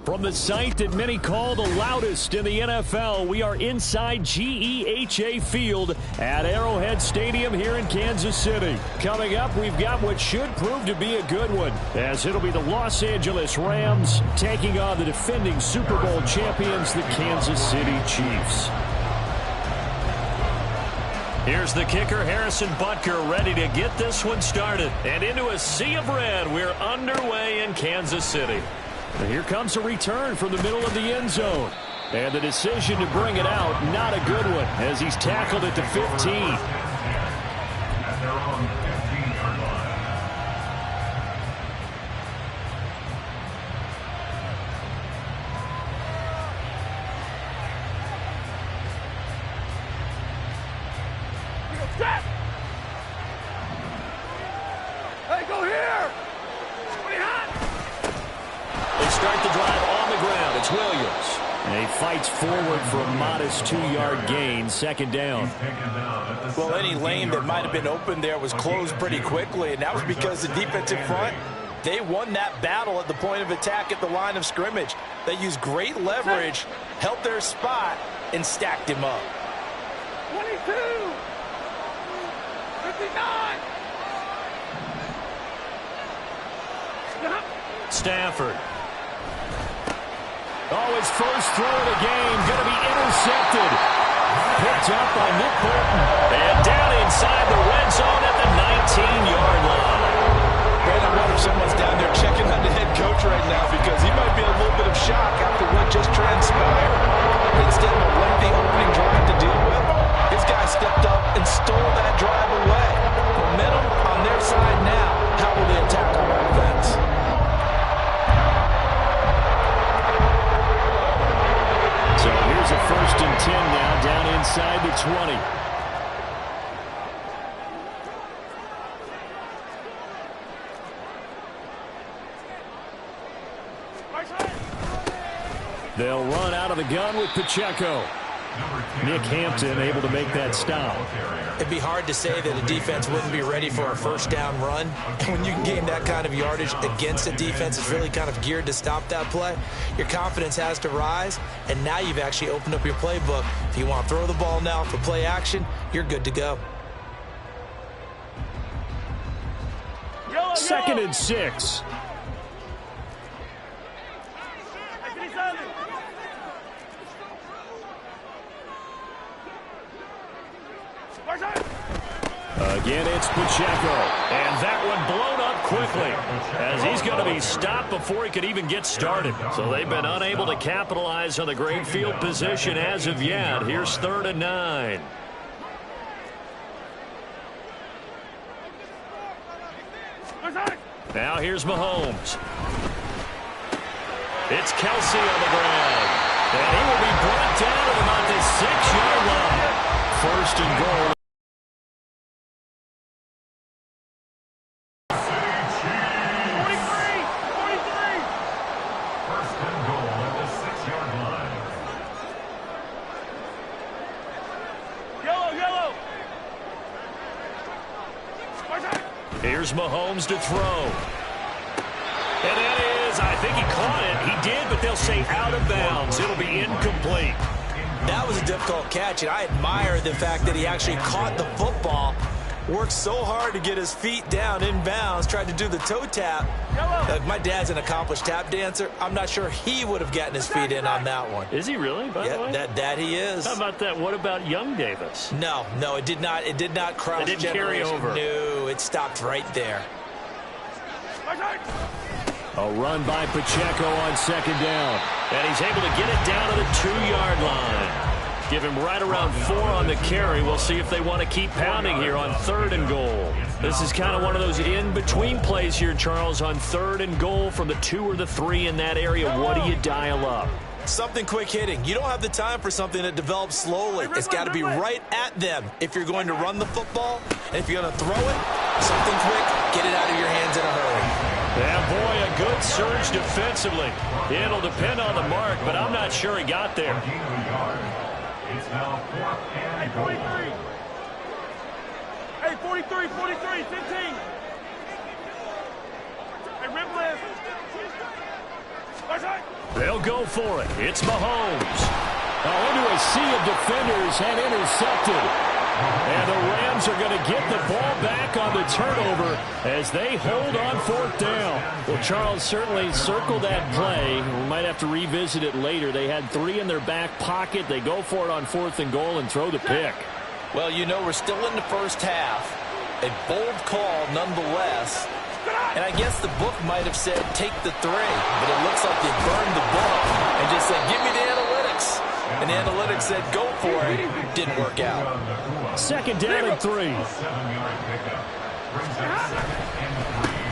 From the site that many call the loudest in the NFL, we are inside GEHA Field at Arrowhead Stadium here in Kansas City. Coming up, we've got what should prove to be a good one, as it'll be the Los Angeles Rams taking on the defending Super Bowl champions, the Kansas City Chiefs. Here's the kicker, Harrison Butker, ready to get this one started. And into a sea of red, we're underway in Kansas City. And here comes a return from the middle of the end zone. And the decision to bring it out, not a good one, as he's tackled at the 15. And they're on the 15-yard line. Hey, go here! Start the drive on the ground. It's Williams. And he fights forward for a modest 2-yard gain, second down. Well, any lane that might have been open there was closed pretty quickly, and that was because the defensive front, they won that battle at the point of attack at the line of scrimmage. They used great leverage, held their spot, and stacked him up. 22! 59! Stafford. Oh, his first throw of the game, going to be intercepted. Picked up by Nick Bolton. And down inside the red zone at the 19-yard line. Brandon, I wonder if someone's down there checking on the head coach right now, because he might be in a little bit of shock after what just transpired. Instead of a lengthy opening drive to deal with, his guy stepped up and stole that drive away. Momentum on their side now. How will they attack on offense? So here's a 1st and 10 now, down inside the 20. They'll run out of the gun with Pacheco. Nick Hampton able to make that stop. It'd be hard to say that a defense wouldn't be ready for a first down run. And when you can gain that kind of yardage against a defense that's really kind of geared to stop that play, your confidence has to rise, and now you've actually opened up your playbook. If you want to throw the ball now for play action, you're good to go. 2nd and 6. Again, it's Pacheco. And that one blown up quickly, as he's going to be stopped before he could even get started. So they've been unable to capitalize on the great field position as of yet. Here's 3rd and 9. Now here's Mahomes. It's Kelsey on the ground. And he will be brought down at about the 6-yard line. 1st and goal. Here's Mahomes to throw. And that is, I think he caught it. He did, but they'll say out of bounds. It'll be incomplete. That was a difficult catch, and I admire the fact that he actually caught the football, worked so hard to get his feet down in bounds, tried to do the toe tap. My dad's an accomplished tap dancer. I'm not sure he would have gotten his feet in on that one. Is he really, by the way? That he is. How about that? What about young Davis? No, it did not. It did not cross. It didn't carry over. No, it stopped right there. A run by Pacheco on 2nd down. And he's able to get it down to the 2-yard line. Give him right around 4 on the carry. We'll see if they want to keep pounding here on 3rd and goal. This is kind of one of those in-between plays here, Charles, on 3rd and goal from the 2 or the 3 in that area. What do you dial up? Something quick hitting. You don't have the time for something that develops slowly. It's got to be right at them if you're going to run the football. And if you're going to throw it, something quick, get it out of your hands in a hurry. Yeah, boy, a good surge defensively. It'll depend on the mark, but I'm not sure he got there. It's now 4th and goal. Hey, 43, 15. Hey, rip left. They'll go for it. It's Mahomes. Into a sea of defenders and intercepted. And the Rams are going to get the ball back on the turnover as they hold on 4th down. Well, Charles, certainly circled that play. We might have to revisit it later. They had 3 in their back pocket. They go for it on 4th and goal and throw the pick. Well, you know, we're still in the first half. A bold call nonetheless. And I guess the book might have said take the 3, but it looks like they burned the book and just said give me the analytics. And the analytics said go for it. Didn't work out. 2nd down and 3.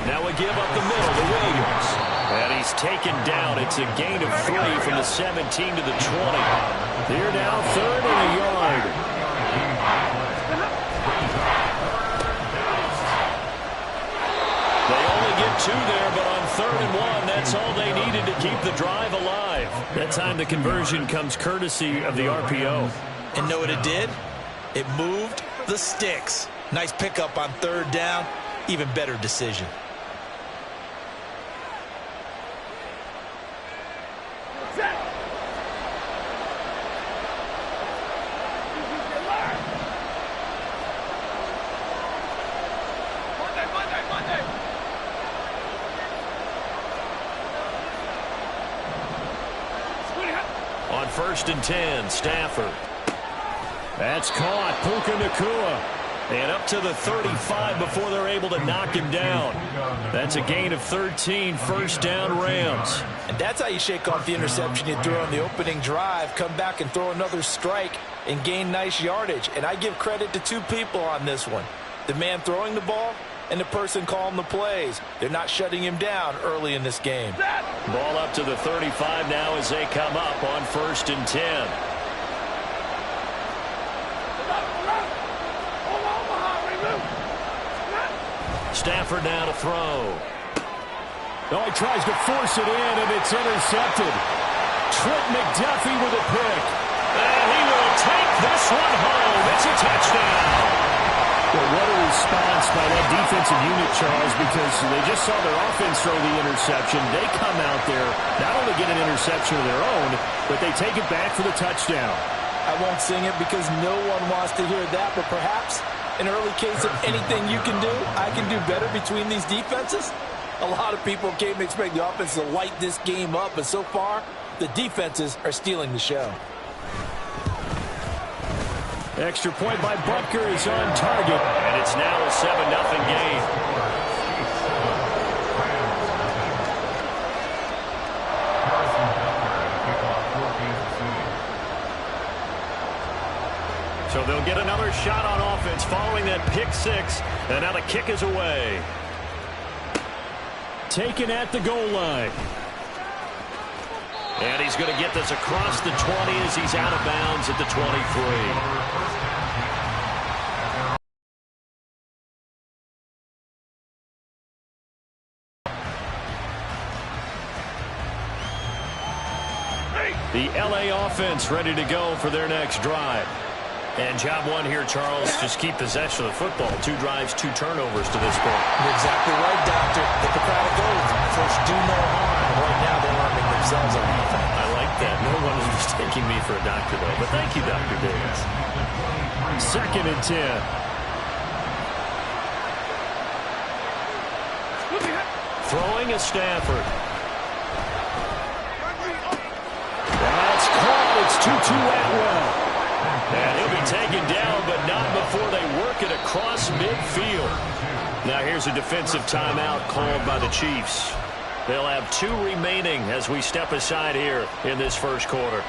Now we give up the middle to Williams. And he's taken down. It's a gain of 3 from the 17 to the 20. They're now 3rd and a yard. They only get 2 there, but on 3rd and 1, that's all they needed to keep the drive alive. That time the conversion comes courtesy of the RPO. And know what it did? It moved the sticks. Nice pickup on 3rd down. Even better decision. On 1st and 10, Stafford. That's caught. Puka Nacua. And up to the 35 before they're able to knock him down. That's a gain of 13, 1st down Rams. And that's how you shake off the interception you threw on the opening drive, come back and throw another strike and gain nice yardage. And I give credit to 2 people on this one. The man throwing the ball and the person calling the plays. They're not shutting him down early in this game. Ball up to the 35 now as they come up on 1st and 10. Stafford now to throw. Oh, he tries to force it in, and it's intercepted. Trent McDuffie with a pick. And he will take this one home. It's a touchdown. Well, what a response by that defensive unit, Charles, because they just saw their offense throw the interception. They come out there, not only get an interception of their own, but they take it back for the touchdown. I won't sing it because no one wants to hear that, but perhaps an early case of anything you can do, I can do better between these defenses. A lot of people came to expect the offense to light this game up, but so far, the defenses are stealing the show. Extra point by Butker is on target, and it's now a 7-0 game. So they'll get another shot on offense following that pick 6, and now the kick is away. Taken at the goal line. And he's going to get this across the 20 as he's out of bounds at the 23. The LA offense ready to go for their next drive. And job 1 here, Charles, just keep possession of the football. 2 drives, 2 turnovers to this point. You're exactly right, Doctor. The prophetic oath, first do no harm. Right now they're arming themselves on offense. I like that. No one is mistaking me for a doctor, though. But thank you, Dr. Davis. 2nd and 10. Throwing a Stafford. That's caught. It's Tutu Atwell. And he'll be taken down, but not before they work it across midfield. Now here's a defensive timeout called by the Chiefs. They'll have 2 remaining as we step aside here in this first quarter.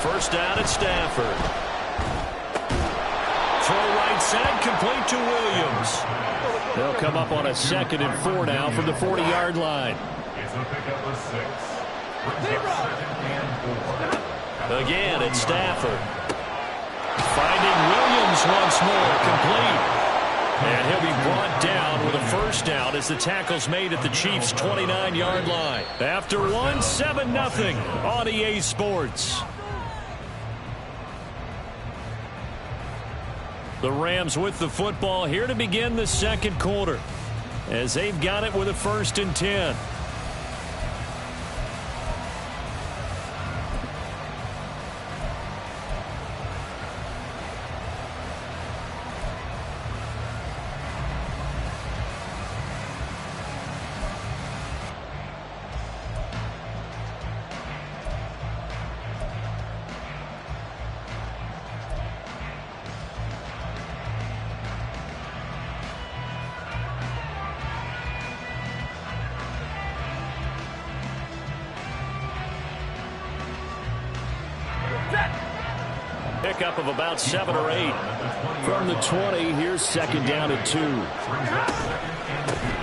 First down at Stafford. Throw right side, complete to Williams. They'll come up on a 2nd and 4 now from the 40-yard line. It's a pickup of 6. Again at Stafford. Finding Williams once more, complete. And he'll be brought down with the first down as the tackle's made at the Chiefs' 29-yard line. After one, 7-0 on EA Sports. The Rams with the football here to begin the second quarter as they've got it with a 1st and 10. Pickup of about 7 or 8 from the 20. Here's 2nd down and 2.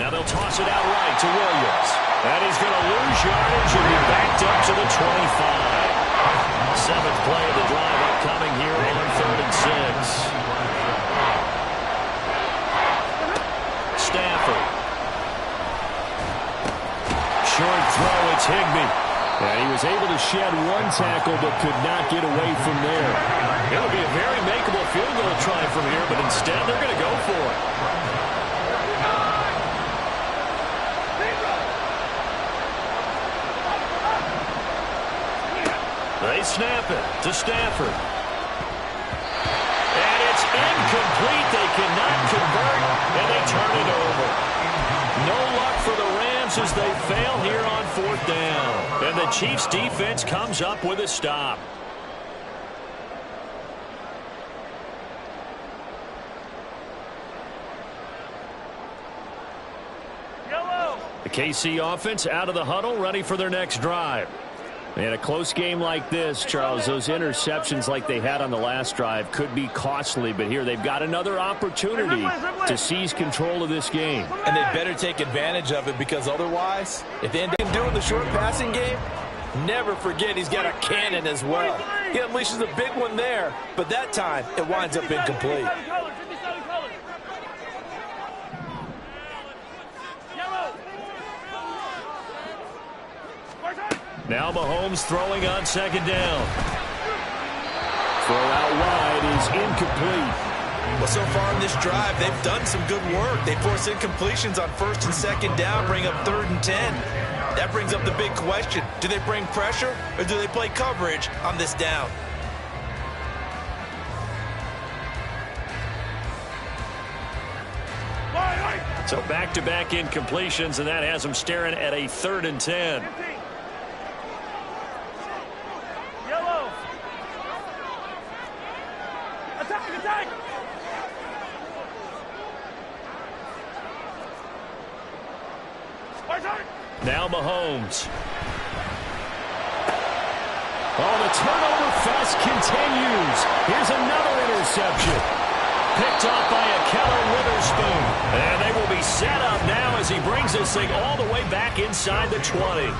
Now they'll toss it out right to Williams. And he's going to lose yardage and be backed up to the 25. 7th play of the drive upcoming here on 3rd and 6. Stafford. Short throw, it's Higbee. And he was able to shed 1 tackle but could not get away from there. It would be a very makeable field goal try from here, but instead they're going to go for it. They snap it to Stafford. And it's incomplete. They cannot convert, and they turn it over. No luck for the Rams as they fail here on 4th down. And the Chiefs defense comes up with a stop. The KC offense out of the huddle, ready for their next drive. And a close game like this, Charles, those interceptions like they had on the last drive could be costly. But here they've got another opportunity to seize control of this game. And they better take advantage of it, because otherwise, if they end up doing the short passing game, never forget he's got a cannon as well. He unleashes a big one there, but that time it winds up incomplete. Now Mahomes throwing on 2nd down. Throw out wide is incomplete. Well, so far in this drive, they've done some good work. They force incompletions on 1st and 2nd down, bring up 3rd and 10. That brings up the big question. Do they bring pressure, or do they play coverage on this down? So back-to-back incompletions, and that has them staring at a 3rd and 10. Now Mahomes. Oh, the turnover fest continues. Here's another interception. Picked off by a Keller Witherspoon. And they will be set up now as he brings this thing all the way back inside the 20.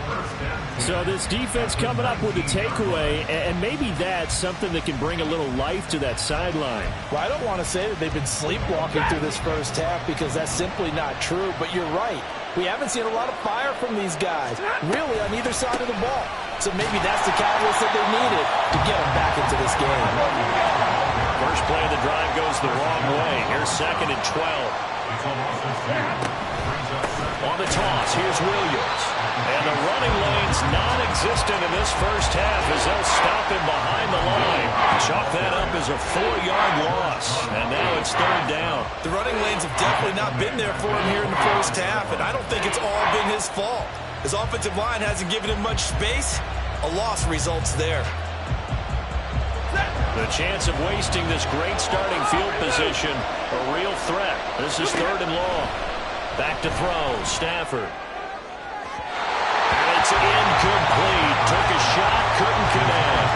So this defense coming up with a takeaway, and maybe that's something that can bring a little life to that sideline. Well, I don't want to say that they've been sleepwalking through this first half, because that's simply not true. But you're right. We haven't seen a lot of fire from these guys, really, on either side of the ball. So maybe that's the catalyst that they needed to get them back into this game. First play of the drive goes the wrong way. Here's 2nd and 12. On the toss, here's Williams. And the running lane's non-existent in this first half as they'll stop him behind the line. Chalk that up as a 4-yard loss. And now it's 3rd down. The running lanes have definitely not been there for him here in the first half, and I don't think it's all been his fault. His offensive line hasn't given him much space. A loss results there. The chance of wasting this great starting field position, a real threat. This is 3rd and long. Back to throw, Stafford. And it's incomplete. Took a shot, couldn't connect.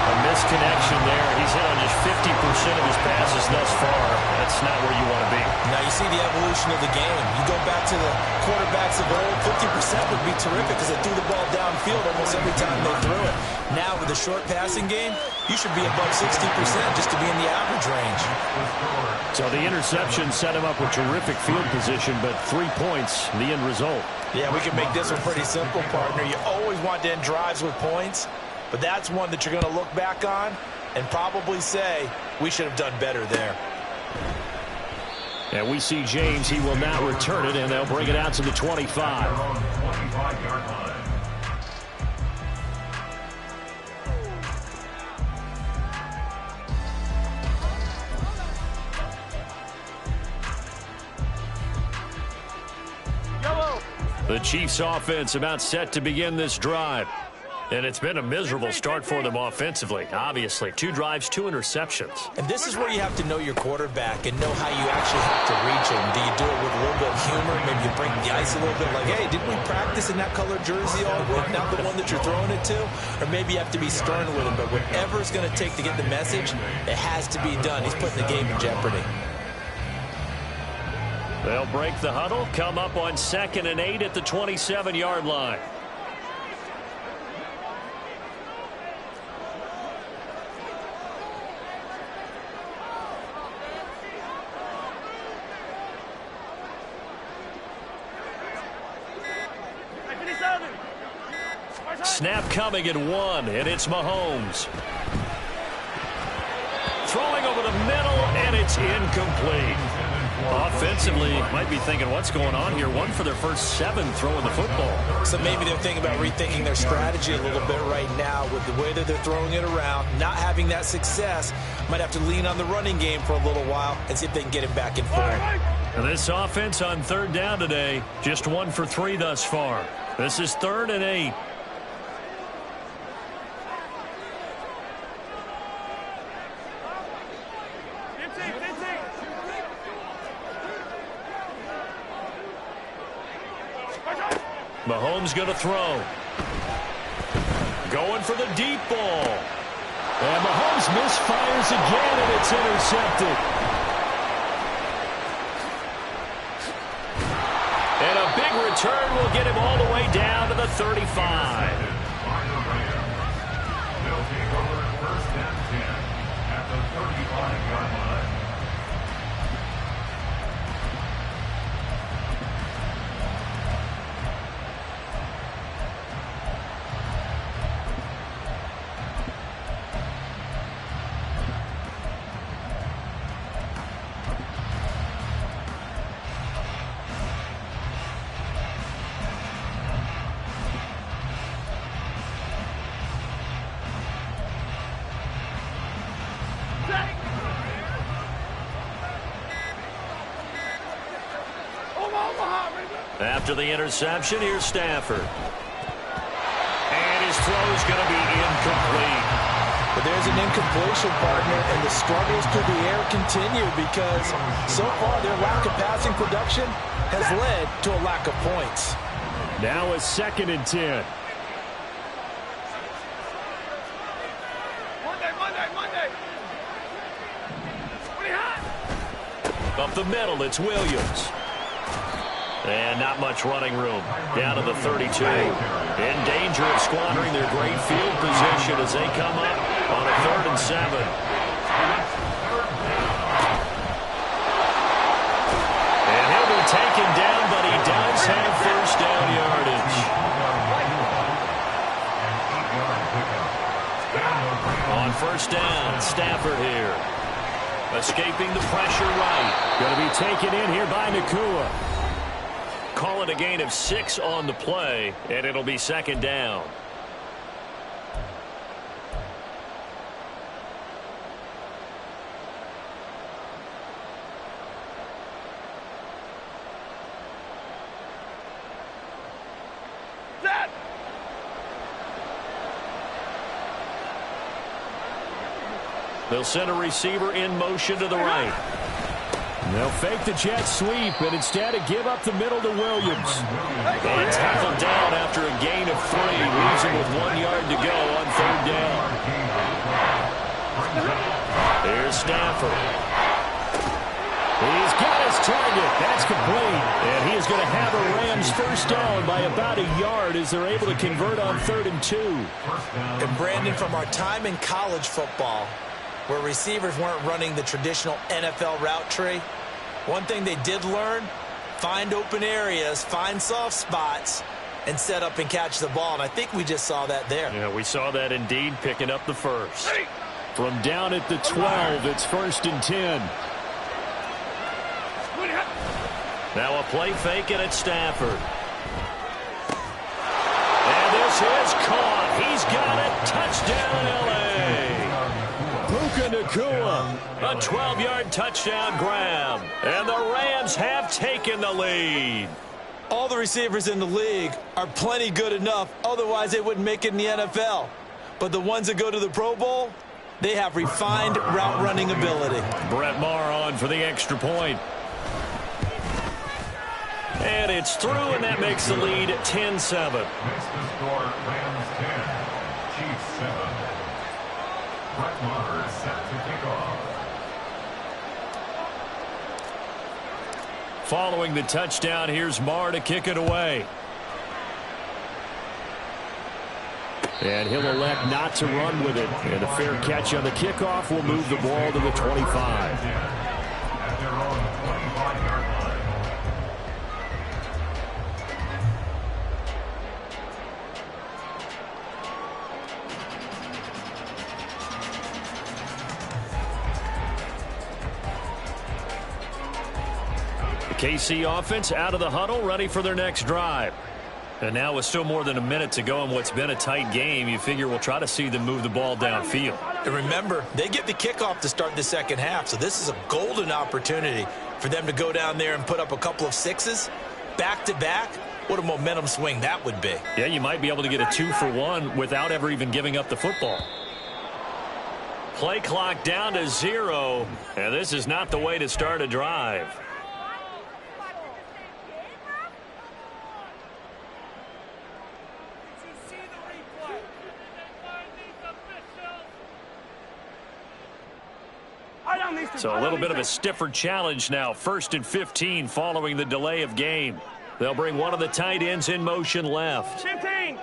A misconnection there. He's hit on just 50% of his passes thus far. That's not where you want to be. Now you see the evolution of the game. You go back to the quarterbacks of old, 50% would be terrific because they threw the ball downfield almost every time they threw it. Now with the short passing game, you should be above 60% just to be in the average range. So the interception set him up with terrific field position, but 3 points, the end result. Yeah, we can make this one pretty simple, partner. You always want to end drives with points, but that's one that you're going to look back on and probably say, we should have done better there. And we see James. He will now return it, and they'll bring it out to the 25. The Chiefs offense about set to begin this drive. And it's been a miserable start for them offensively. Obviously, 2 drives, 2 interceptions. And this is where you have to know your quarterback and know how you actually have to reach him. Do you do it with a little bit of humor? Maybe you break the ice a little bit like, hey, didn't we practice in that colored jersey all week, not the one that you're throwing it to? Or maybe you have to be stern with him. But whatever it's going to take to get the message, it has to be done. He's putting the game in jeopardy. They'll break the huddle, come up on 2nd and 8 at the 27-yard line. Snap coming at 1, and it's Mahomes. Throwing over the middle, and it's incomplete. Offensively, might be thinking, what's going on here? 1 for their first 7 throwing the football. So maybe they're thinking about rethinking their strategy a little bit right now with the way that they're throwing it around, not having that success. Might have to lean on the running game for a little while and see if they can get it back in form. And this offense on 3rd down today, just 1 for 3 thus far. This is 3rd and 8. Mahomes going to throw. Going for the deep ball. And Mahomes misfires again, and it's intercepted. And a big return will get him all the way down to the 35. They'll take over 1st and 10 at the 35-yard line. After the interception, here's Stafford. And his throw's going to be incomplete. But there's an incompletion, partner, and the struggles through the air continue because so far their lack of passing production has led to a lack of points. Now a 2nd and 10. Monday. Up the middle, it's Williams. And not much running room. Down to the 32. In danger of squandering their great field position as they come up on a 3rd and 7. And he'll be taken down, but he does have 1st down yardage. On 1st down, Stafford here. Escaping the pressure right. Going to be taken in here by Nakua. Call it a gain of 6 on the play, and it'll be 2nd down. They'll send a receiver in motion to the right. They'll fake the jet sweep, and instead give up the middle to Williams. And tackled down after a gain of 3. Leaves him with 1 yard to go on 3rd down. Here's Stafford. He's got his target. That's complete. And he is going to have a Rams first down by about a yard as they're able to convert on 3rd and 2. And Brandon, from our time in college football, where receivers weren't running the traditional NFL route tree, one thing they did learn, find open areas, find soft spots, and set up and catch the ball. And I think we just saw that there. Yeah, we saw that indeed, picking up the first. From down at the 12, it's 1st and 10. Now a play fake, and it's Stafford. And this is caught. He's got it. Touchdown, L.A. Puka Nacua. A 12-yard touchdown grab. And the Rams have taken the lead. All the receivers in the league are plenty good enough. Otherwise, they wouldn't make it in the NFL. But the ones that go to the Pro Bowl, they have refined route-running ability. Brett Maher on for the extra point. And it's through, and that makes the lead 10-7. Makes the score Rams 10, Chiefs 7. Brett Maher set to kick off. Following the touchdown, here's Maher to kick it away. And he'll elect not to run with it. And a fair catch on the kickoff will move the ball to the 25. At their own 25-yard line. The KC offense out of the huddle, ready for their next drive. And now with still more than a minute to go in what's been a tight game, you figure we'll try to see them move the ball downfield. And remember, they get the kickoff to start the second half, so this is a golden opportunity for them to go down there and put up a couple of sixes back-to-back. What a momentum swing that would be. Yeah, you might be able to get a 2-for-1 without ever even giving up the football. Play clock down to 0, and this is not the way to start a drive. So a little bit of a stiffer challenge now. 1st and 15 following the delay of game. They'll bring one of the tight ends in motion left. 15.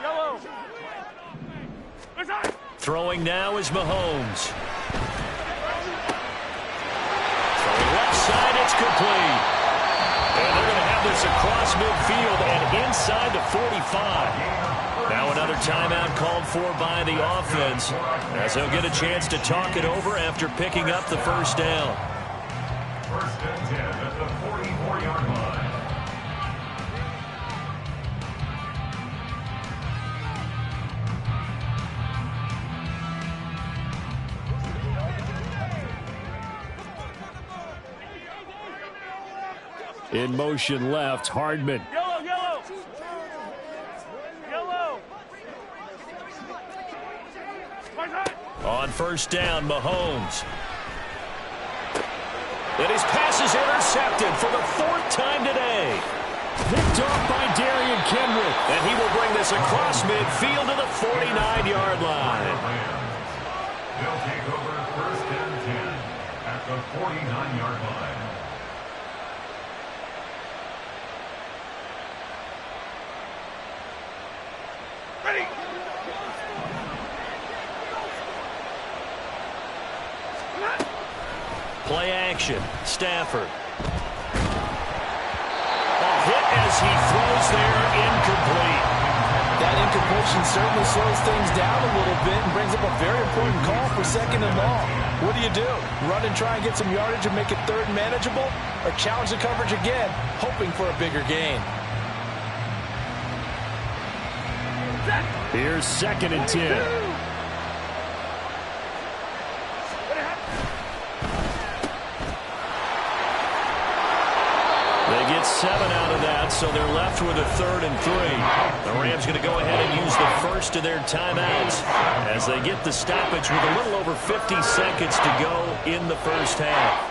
Yellow. Throwing now is Mahomes. Throwing left side, it's complete. And they're going to have this across midfield and inside the 45. Now another timeout called for by the offense, as they'll get a chance to talk it over after picking up the first down. 1st and 10 at the 44-yard line. In motion left, Hardman. Yellow, yellow. Yellow. On first down, Mahomes. And his pass is intercepted for the 4th time today. Picked off by Darian Kendrick. And he will bring this across midfield to the 49-yard line. They'll take over 1st and 10 at the 49-yard line. Ready. Play action. Stafford. A hit as he throws there, incomplete. That incompletion certainly slows things down a little bit and brings up a very important call for 2nd and long. What do? Run and try and get some yardage and make it 3rd and manageable? Or challenge the coverage again, hoping for a bigger gain? Here's 2nd and 10. They get 7 out of that, so they're left with a 3rd and 3. The Rams going to go ahead and use the first of their timeouts as they get the stoppage with a little over 50 seconds to go in the first half.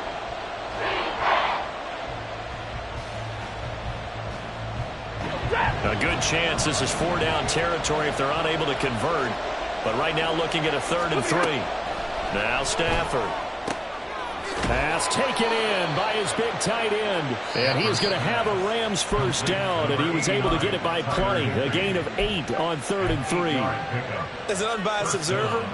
A good chance this is 4-down territory if they're unable to convert. But right now looking at a 3rd and 3. Now Stafford. Pass taken in by his big tight end. And he is going to have a Rams first down, and he was able to get it by plenty. A gain of 8 on 3rd and 3. As an unbiased observer,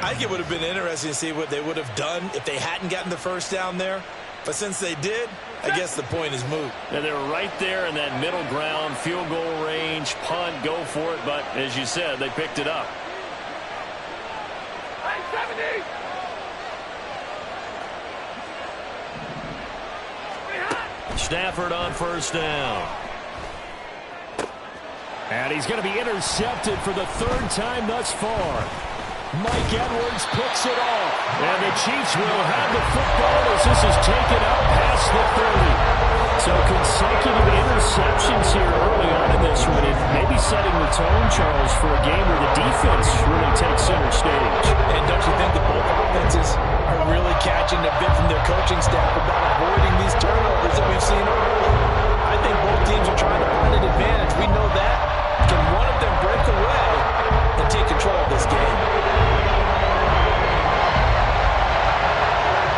I think it would have been interesting to see what they would have done if they hadn't gotten the first down there. But since they did, I guess the point is moot. And they were right there in that middle ground, field goal range, punt, go for it. But as you said, they picked it up. Stafford on first down. And he's going to be intercepted for the 3rd time thus far. Mike Edwards picks it off. And the Chiefs will have the football as this is taken up past the 30. So consecutive interceptions here early on in this one. And maybe setting the tone, Charles, for a game where the defense really takes center stage. And don't you think that both offenses are really catching a bit from their coaching staff about avoiding these turnovers that we've seen early? I think both teams are trying to find an advantage. We know that. Can one of them break away and take control of this game?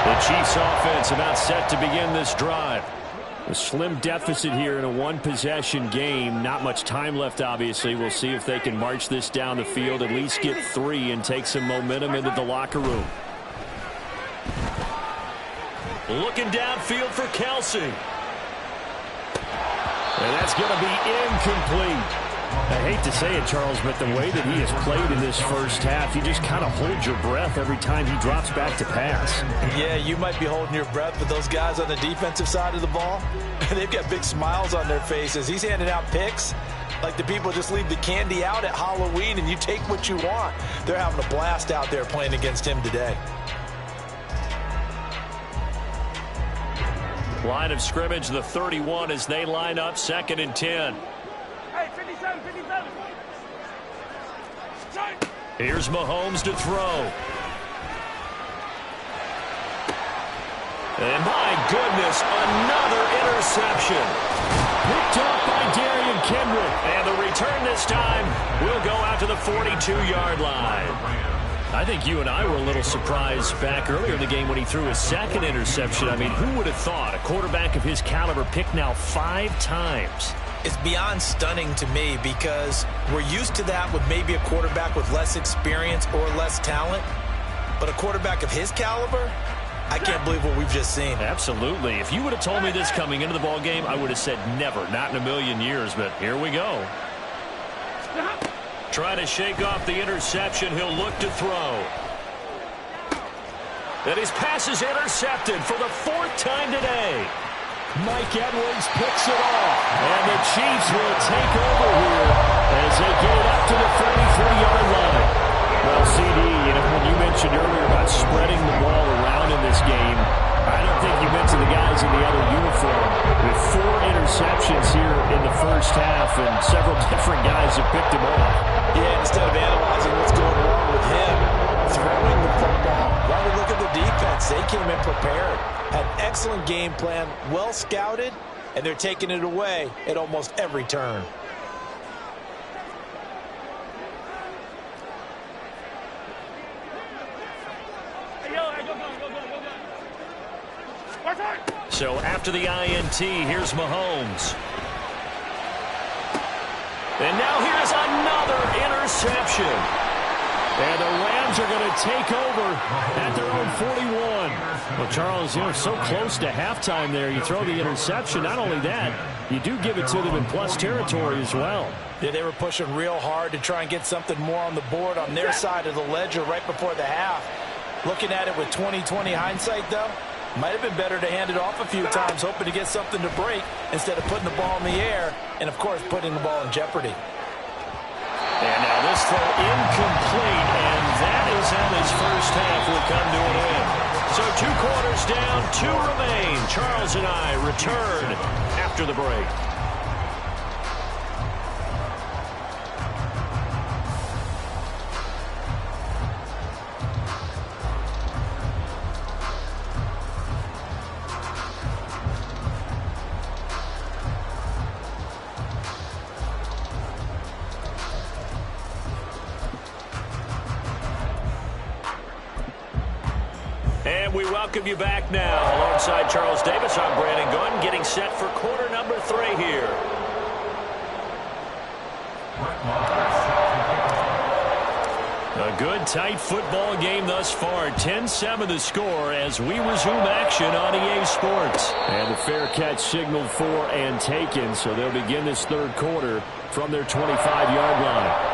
The Chiefs offense about set to begin this drive. A slim deficit here in a one-possession game. Not much time left, obviously. We'll see if they can march this down the field, at least get 3 and take some momentum into the locker room. Looking downfield for Kelsey. And that's going to be incomplete. I hate to say it, Charles, but the way that he has played in this first half, you just kind of hold your breath every time he drops back to pass. Yeah, you might be holding your breath, but those guys on the defensive side of the ball, they've got big smiles on their faces. He's handing out picks like the people just leave the candy out at Halloween and you take what you want. They're having a blast out there playing against him today. Line of scrimmage, the 31 as they line up, 2nd and 10. Hey, 57, 57. Here's Mahomes to throw. And my goodness, another interception. Picked off by Darian Kendrick. And the return this time will go out to the 42-yard line. I think you and I were a little surprised back earlier in the game when he threw his 2nd interception. I mean, who would have thought a quarterback of his caliber picked now 5 times? It's beyond stunning to me because we're used to that with maybe a quarterback with less experience or less talent. But a quarterback of his caliber, I can't believe what we've just seen. Absolutely. If you would have told me this coming into the ball game, I would have said never, not in a million years. But here we go. Trying to shake off the interception. He'll look to throw. And his pass is intercepted for the 4th time today. Mike Edwards picks it off. And the Chiefs will take over here as they get it up to the 43-yard line. Well, CD, when you mentioned earlier about spreading the ball around in this game, I don't think you mentioned the guys in the other uniform. With 4 interceptions here in the first half, and several different guys have picked him off. Yeah, instead of analyzing what's going wrong with him, throwing the football. Why we look at the defense? They came in prepared. Had an excellent game plan, well scouted, and they're taking it away at almost every turn. So after the INT, here's Mahomes. And now here's another interception. And the Rams are going to take over at their own 41. Well, Charles, so close to halftime there. You throw the interception. Not only that, you do give it to them in plus territory as well. Yeah, they were pushing real hard to try and get something more on the board on their side of the ledger right before the half. Looking at it with 20/20 hindsight, though, might have been better to hand it off a few times, hoping to get something to break instead of putting the ball in the air and, of course, putting the ball in jeopardy. And now this throw incomplete, and that is how this first half will come to an end. So 2 quarters down, 2 remain. Charles and I return after the break. we welcome you back now. Alongside Charles Davis, I'm Brandon Gunn, getting set for quarter number 3 here. A good, tight football game thus far. 10-7 the score as we resume action on EA Sports. And the fair catch signaled for and taken, so they'll begin this third quarter from their 25-yard line.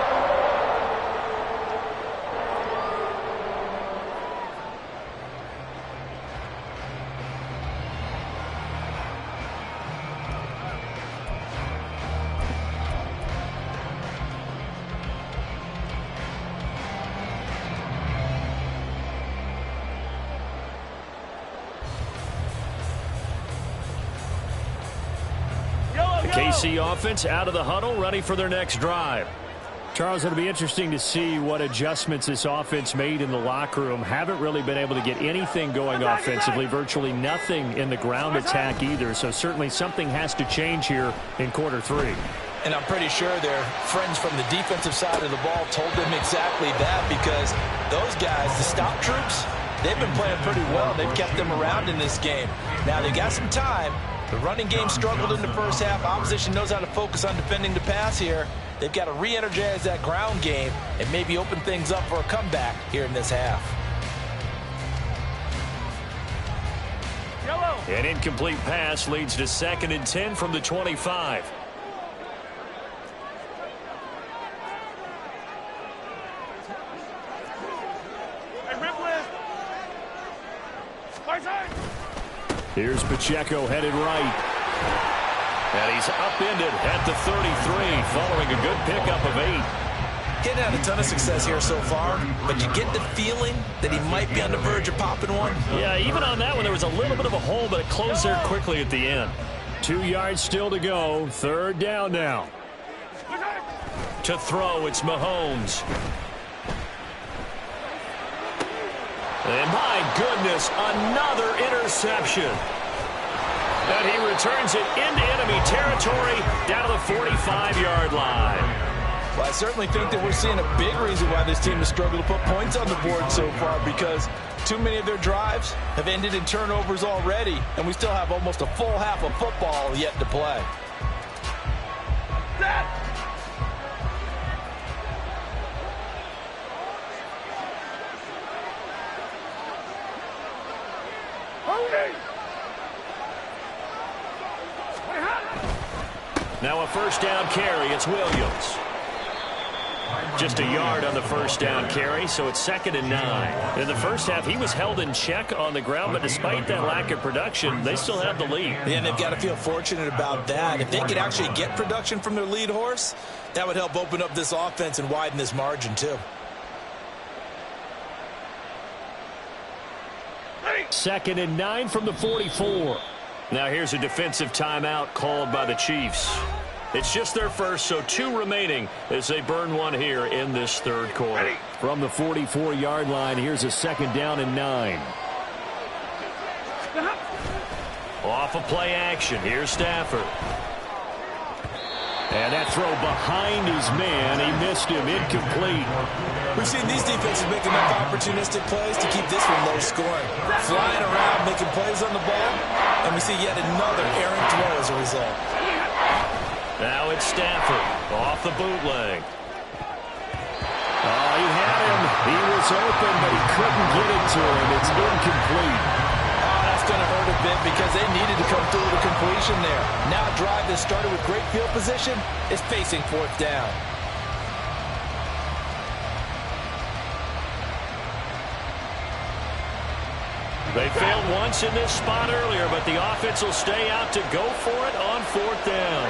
KC offense out of the huddle, ready for their next drive. Charles, it'll be interesting to see what adjustments this offense made in the locker room. Haven't really been able to get anything going offensively, virtually nothing in the ground attack either. So certainly something has to change here in quarter 3. And I'm pretty sure their friends from the defensive side of the ball told them exactly that, because those guys, the stop troops, they've been playing pretty well. They've kept them around in this game. Now they got some time. The running game struggled in the first half. Opposition knows how to focus on defending the pass here. They've got to re-energize that ground game and maybe open things up for a comeback here in this half. An incomplete pass leads to 2nd and 10 from the 25. Here's Pacheco headed right. And he's upended at the 33 following a good pickup of 8. Getting had a ton of success here so far, but you get the feeling that he might be on the verge of popping one. Yeah, even on that one, there was a little bit of a hole, but it closed there quickly at the end. 2 yards still to go. 3rd down now. To throw, it's Mahomes. And my goodness, another interception. And he returns it into enemy territory down to the 45-yard line. Well, I certainly think that we're seeing a big reason why this team has struggled to put points on the board so far, because too many of their drives have ended in turnovers already, and we still have almost a full half of football yet to play. Now a 1st down carry. It's Williams. Just a yard on the 1st down carry, so it's 2nd and 9. In the first half, he was held in check on the ground, but despite that lack of production, they still have the lead. Yeah, and they've got to feel fortunate about that. If they could actually get production from their lead horse, that would help open up this offense and widen this margin too. 2nd and 9 from the 44. Now here's a defensive timeout called by the Chiefs. It's just their first, so 2 remaining as they burn one here in this 3rd quarter. From the 44-yard line, here's a 2nd down and 9. Off of play action, here's Stafford. And that throw behind his man, he missed him, incomplete. We've seen these defenses make enough opportunistic plays to keep this one low scoring. Flying around, making plays on the ball, and we see yet another errant throw as a result. Now it's Stafford off the bootleg. Oh, he had him. He was open, but he couldn't get it to him. It's incomplete. That's going to hurt a bit because they needed to come through with a completion there. Now a drive that started with great field position is facing 4th down. They failed once in this spot earlier, but the offense will stay out to go for it on 4th down.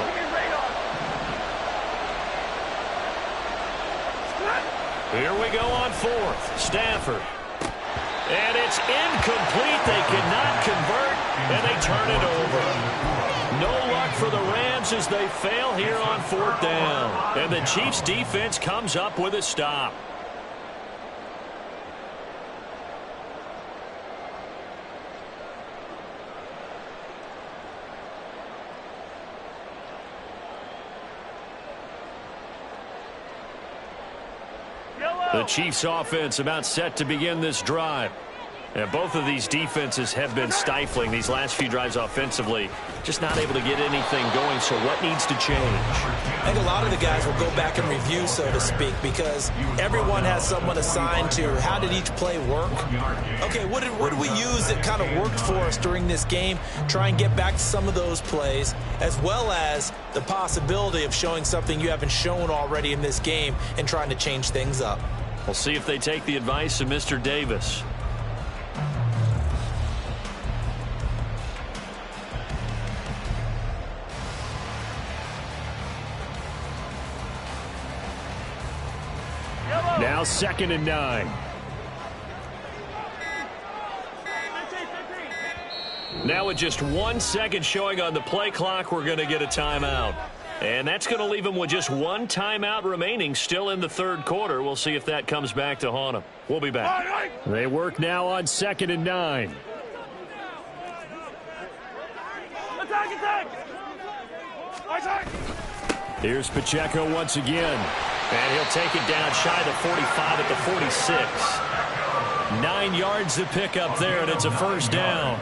Here we go on 4th. Stafford. And it's incomplete. They cannot convert, and they turn it over. No luck for the Rams as they fail here on 4th down. And the Chiefs' defense comes up with a stop. The Chiefs offense about set to begin this drive. And both of these defenses have been stifling these last few drives offensively. Just not able to get anything going, so what needs to change? I think a lot of the guys will go back and review, so to speak, because everyone has someone assigned to how did each play work. Okay, what did we use that kind of worked for us during this game? Try and get back to some of those plays, as well as the possibility of showing something you haven't shown already in this game and trying to change things up. We'll see if they take the advice of Mr. Davis. Now 2nd and 9. Now with just 1 second showing on the play clock, we're going to get a timeout. And that's going to leave them with just 1 timeout remaining still in the 3rd quarter. We'll see if that comes back to haunt them. We'll be back. They work now on 2nd and 9. Here's Pacheco once again. And he'll take it down shy of the 45 at the 46. 9 yards to pick up there, and it's a 1st down.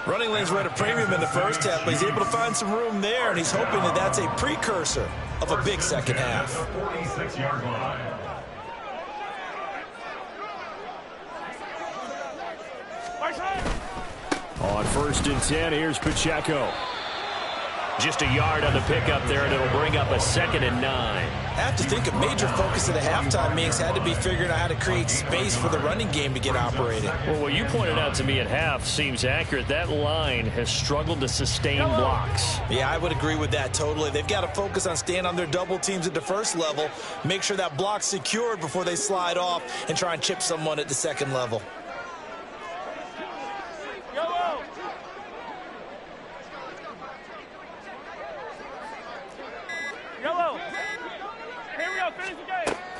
Running lanes were at a premium in the first half, but he's able to find some room there, and he's hoping that that's a precursor of a big second half. 46-yard line. On 1st and 10, here's Pacheco. Just a yard on the pickup there, and it'll bring up a 2nd and 9. I have to think a major focus at the halftime meetings had to be figuring out how to create space for the running game to get operating. Well, what you pointed out to me at half seems accurate. That line has struggled to sustain blocks. Yeah, I would agree with that totally. They've got to focus on staying on their double teams at the first level, make sure that block's secured before they slide off and try and chip someone at the second level.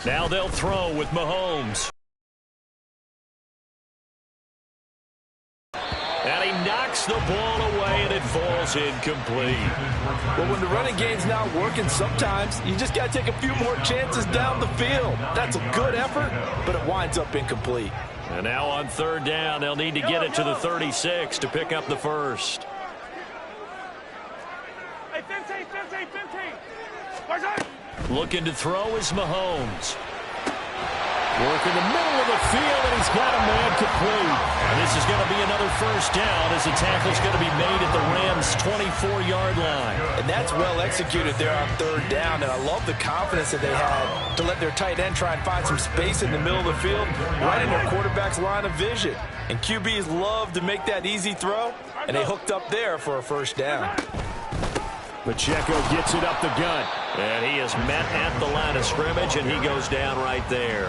Now they'll throw with Mahomes. And he knocks the ball away, and it falls incomplete. Well, when the running game's not working, sometimes you just got to take a few more chances down the field. That's a good effort, but it winds up incomplete. And now on 3rd down, they'll need to get it to the 36 to pick up the 1st. Hey, 15. Looking to throw is Mahomes. Work in the middle of the field, and he's got a man complete. And this is going to be another 1st down as the tackle's going to be made at the Rams' 24-yard line. And that's well executed there on 3rd down, and I love the confidence that they had to let their tight end try and find some space in the middle of the field, right in their quarterback's line of vision. And QBs love to make that easy throw, and they hooked up there for a 1st down. Pacheco gets it up the gut. And he is met at the line of scrimmage, and he goes down right there.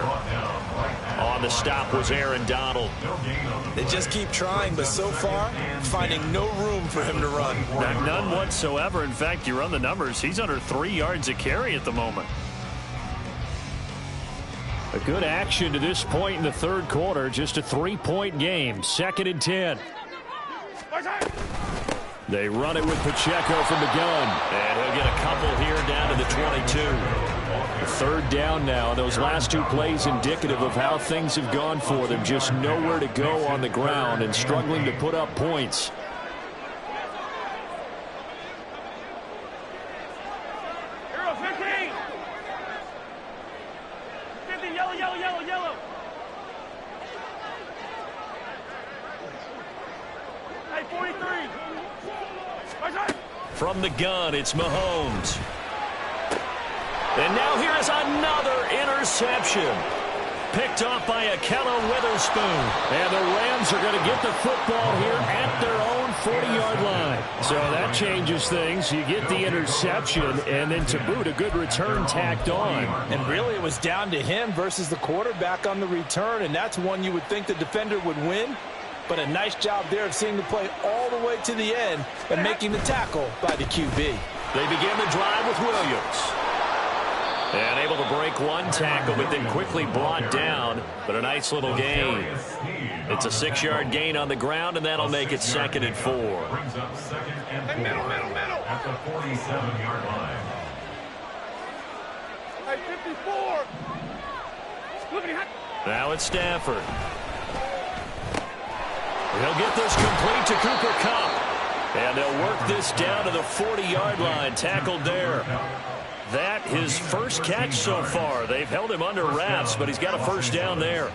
On the stop was Aaron Donald. They just keep trying, but so far, finding no room for him to run. None whatsoever. In fact, you run the numbers, he's under 3 yards a carry at the moment. A good action to this point in the 3rd quarter. Just a 3-point game. 2nd and 10. They run it with Pacheco from the gun. And he'll get a couple here down to the 22. 3rd down now. Those last 2 plays indicative of how things have gone for them. Just nowhere to go on the ground and struggling to put up points. Hero 15. 50, yellow. Hey, 43. From the gun, it's Mahomes. And now here is another interception. Picked off by Akello Witherspoon. And the Rams are going to get the football here at their own 40-yard line. So that changes things. You get the interception, and then to boot, a good return tacked on. And really, it was down to him versus the quarterback on the return, and that's one you would think the defender would win. But a nice job there of seeing the play all the way to the end and making the tackle by the QB. They begin the drive with Williams. And able to break 1 tackle, but then quickly brought down. But a nice little gain. It's a 6-yard gain on the ground, and that'll make it 2nd and 4. Brings up 2nd and 4 at the 47-yard line. Hey, 54. Now it's Stafford. He'll get this complete to Cooper Kupp. And they'll work this down to the 40-yard line, tackled there. That his first catch so far. They've held him under wraps, but he's got a first down there.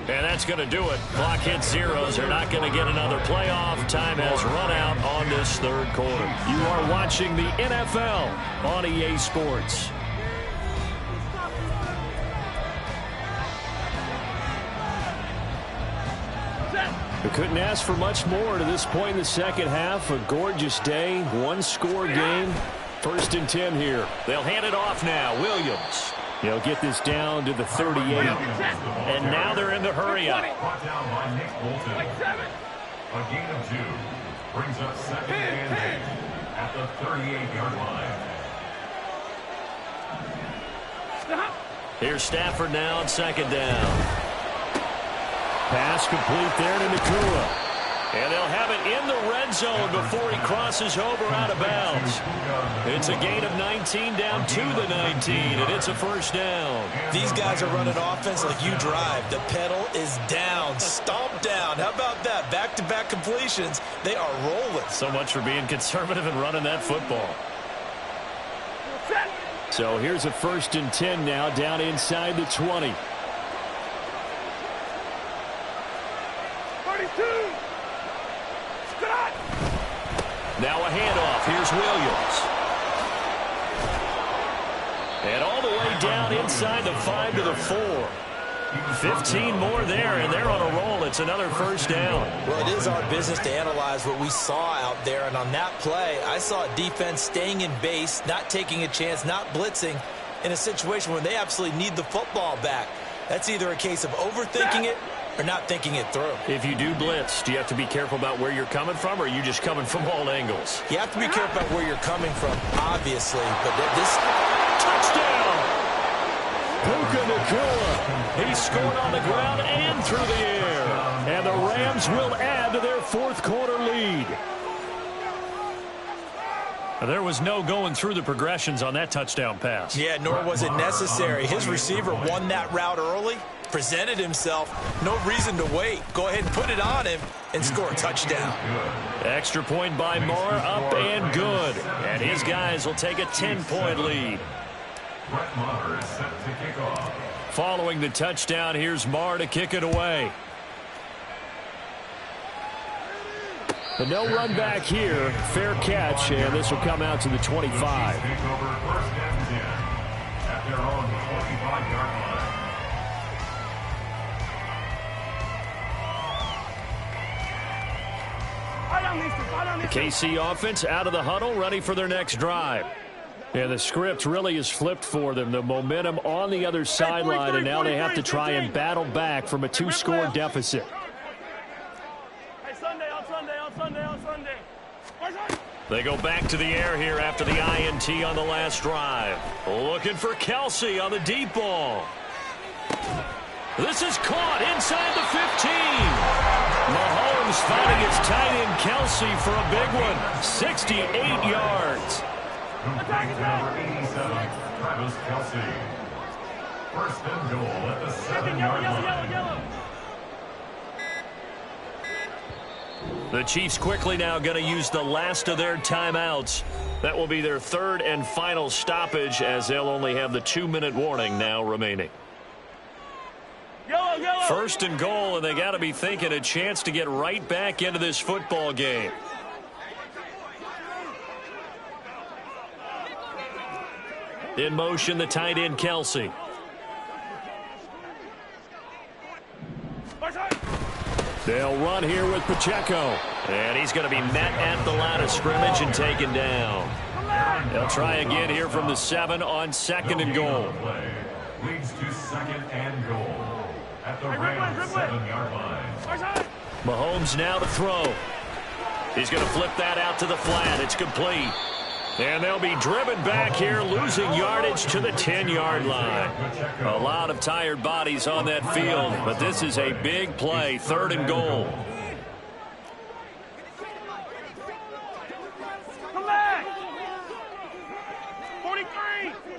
And that's going to do it. Clock hits zeros. They're not going to get another playoff. Time has run out on this third quarter. You are watching the NFL on EA Sports. We couldn't ask for much more to this point in the second half. A gorgeous day, one-score game. 1st and 10 here. They'll hand it off now. Williams. He'll get this down to the 38. And now they're in the hurry-up. Brought down by Nick Bolton. A gain of 2 brings up 2nd and 8 at the 38-yard line. Here's Stafford now on 2nd down. Pass complete there to Nakua. And they'll have it in the red zone before he crosses over out of bounds. It's a gain of 19 down to the 19, and it's a first down. These guys are running offense like you drive. The pedal is down, stomped down. How about that? Back-to-back completions. They are rolling. So much for being conservative and running that football. So here's a 1st and 10 now, down inside the 20. 32. Now a handoff. Here's Williams. And all the way down inside the 5 to the 4. 15 more there, and they're on a roll. It's another first down. Well, it is our business to analyze what we saw out there, and on that play, I saw a defense staying in base, not taking a chance, not blitzing in a situation where they absolutely need the football back. That's either a case of overthinking it or not thinking it through. If you do blitz, do you have to be careful about where you're coming from, or are you just coming from all angles? You have to be careful about where you're coming from, obviously, but this... Touchdown! Puka Nakua. He scored on the ground and through the air. And the Rams will add to their 4th quarter lead. There was no going through the progressions on that touchdown pass. Yeah, nor was it necessary. His receiver won that route early, presented himself, no reason to wait. Go ahead and put it on him and score a touchdown. Extra point by Marr, up and good. And his guys will take a 10-point lead. Brett Maher is set to kick off. Following the touchdown, here's Marr to kick it away. But no run back here. Fair catch, and this will come out to the 25. Take over 1st and 10 at their own 25-yard line. The KC offense out of the huddle, ready for their next drive. And the script really is flipped for them. The momentum on the other sideline, and now they have to try and battle back from a 2-score deficit. Hey, Sunday, on Sunday. They go back to the air here after the INT on the last drive. Looking for Kelsey on the deep ball. This is caught inside the 15. Mahomes finding his tight end Kelsey for a big one. 68 yards. Number 87, Travis Kelsey. 1st and goal at the 7-yard line. The Chiefs quickly now going to use the last of their timeouts. That will be their 3rd and final stoppage, as they'll only have the 2-minute warning now remaining. 1st and goal, and they got to be thinking a chance to get right back into this football game. In motion, the tight end Kelsey. They'll run here with Pacheco. And he's going to be met at the line of scrimmage and taken down. They'll try again here from the 7 on 2nd and goal. Leads to 2nd and goal at the Rams 7-yard line. Mahomes now to throw. He's going to flip that out to the flat. It's complete. And they'll be driven back here, losing yardage to the 10-yard line. A lot of tired bodies on that field, but this is a big play, 3rd and goal.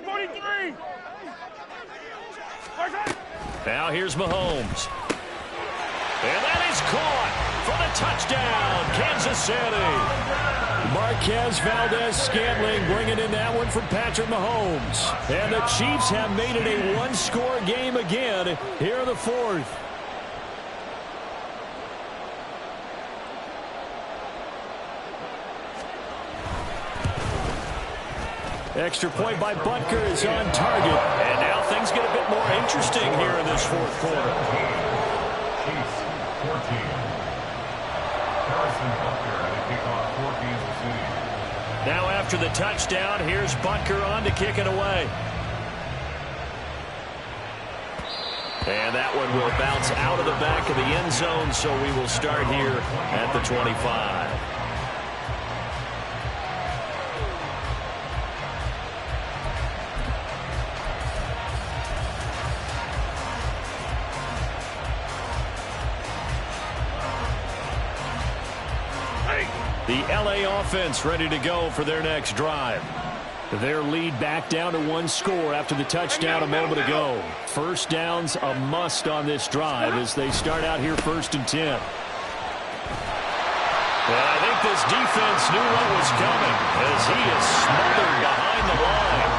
43. Now here's Mahomes. And that is caught for the touchdown, Kansas City. Marquez Valdez-Scantling bringing in that one from Patrick Mahomes. And the Chiefs have made it a one-score game again here in the fourth. Extra point by Butker is on target. And now things get a bit more interesting here in this fourth quarter. Chiefs 14. Harrison Butker had a kickoff for Kansas City. Now after the touchdown, here's Butker on to kick it away. And that one will bounce out of the back of the end zone, so we will start here at the 25. The LA offense ready to go for their next drive. Their lead back down to one score after the touchdown a moment ago. First down's a must on this drive as they start out here 1st and 10. Well, I think this defense knew what was coming as he is smothered behind the line.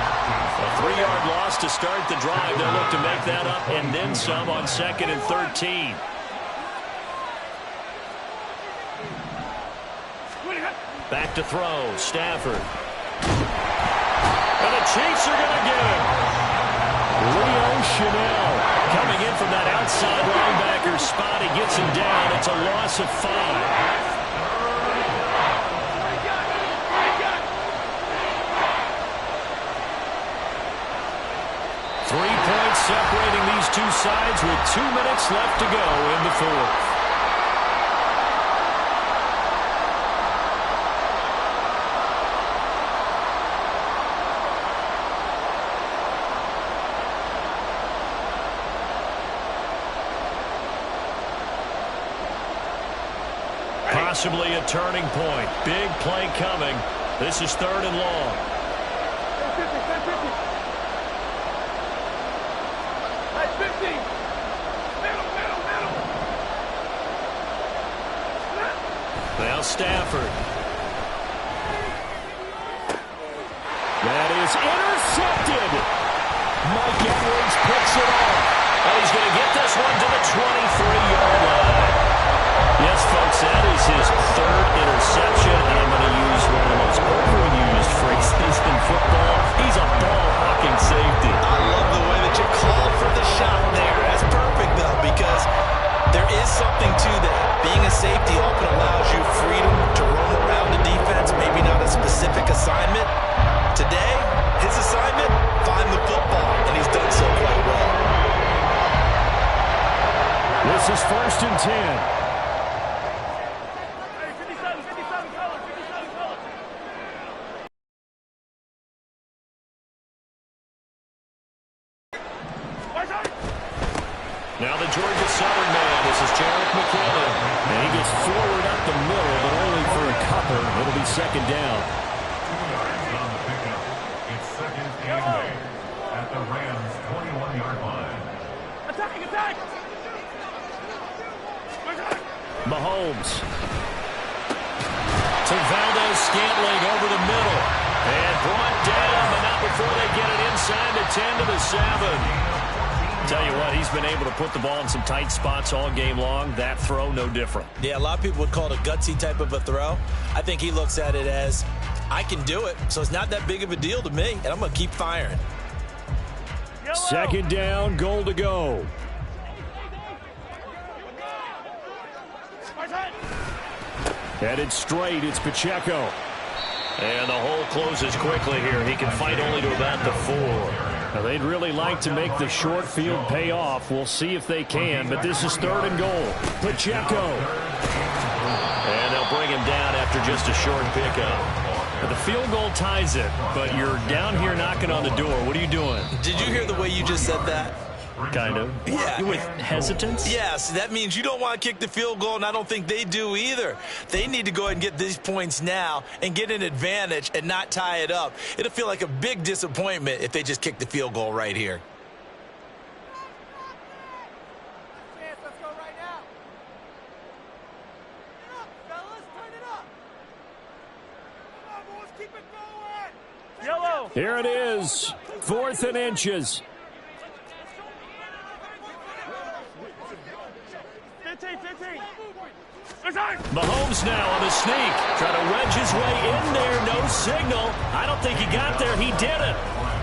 A 3-yard loss to start the drive. They'll look to make that up and then some on 2nd and 13. Back to throw, Stafford. And the Chiefs are going to get him. Leo Chanel coming in from that outside linebacker spot. He gets him down. It's a loss of 5. 3 points separating these two sides with 2 minutes left to go in the fourth. Possibly a turning point. Big play coming. This is 3rd and long. That's 50. Middle. Now Stafford. That is intercepted. Mike Edwards picks it off. And he's going to get this one to the 23-yard line. Yes, folks, that is his 3rd interception, and I'm going to use one of the most overused phrases in football. He's a ball-hawking safety. I love the way that you called for the shot there. That's perfect, though, because there is something to that. Being a safety often allows you freedom to roam around the defense, maybe not a specific assignment. Today, his assignment, find the football, and he's done so quite well. This is 1st and 10. Now the Georgia Southern man, this is Jarek McKinnon. And he gets forward up the middle, but only for a couple. It'll be 2nd down. 2 yards on the pickup. It's 2nd and 8 at the Rams' 21-yard line. Attack! Mahomes. To Valdez-Scantling over the middle. And brought down, but not before they get it inside the 10 to the 7. Tell you what, he's been able to put the ball in some tight spots all game long. That throw, no different. Yeah, a lot of people would call it a gutsy type of a throw. I think he looks at it as, I can do it, so it's not that big of a deal to me, and I'm going to keep firing. 2nd down, goal to go. Headed straight, it's Pacheco. And the hole closes quickly here. He can fight only to about the 4. Now, they'd really like to make the short field pay off. We'll see if they can, but this is 3rd and goal. Pacheco. And they'll bring him down after just a short pickup. The field goal ties it, but you're down here knocking on the door. What are you doing? Did you hear the way you just said that? Kind of. Yeah. With hesitance? Yes, that means you don't want to kick the field goal, and I don't think they do either. They need to go ahead and get these points now and get an advantage and not tie it up. It'll feel like a big disappointment if they just kick the field goal right here. Let's go right now. Turn it up, fellas. Turn it up. Come on, boys. Keep it going. Yellow. Here it is. 4th and inches. 15. Mahomes now on the sneak. Trying to wedge his way in there. No signal. I don't think he got there. He didn't.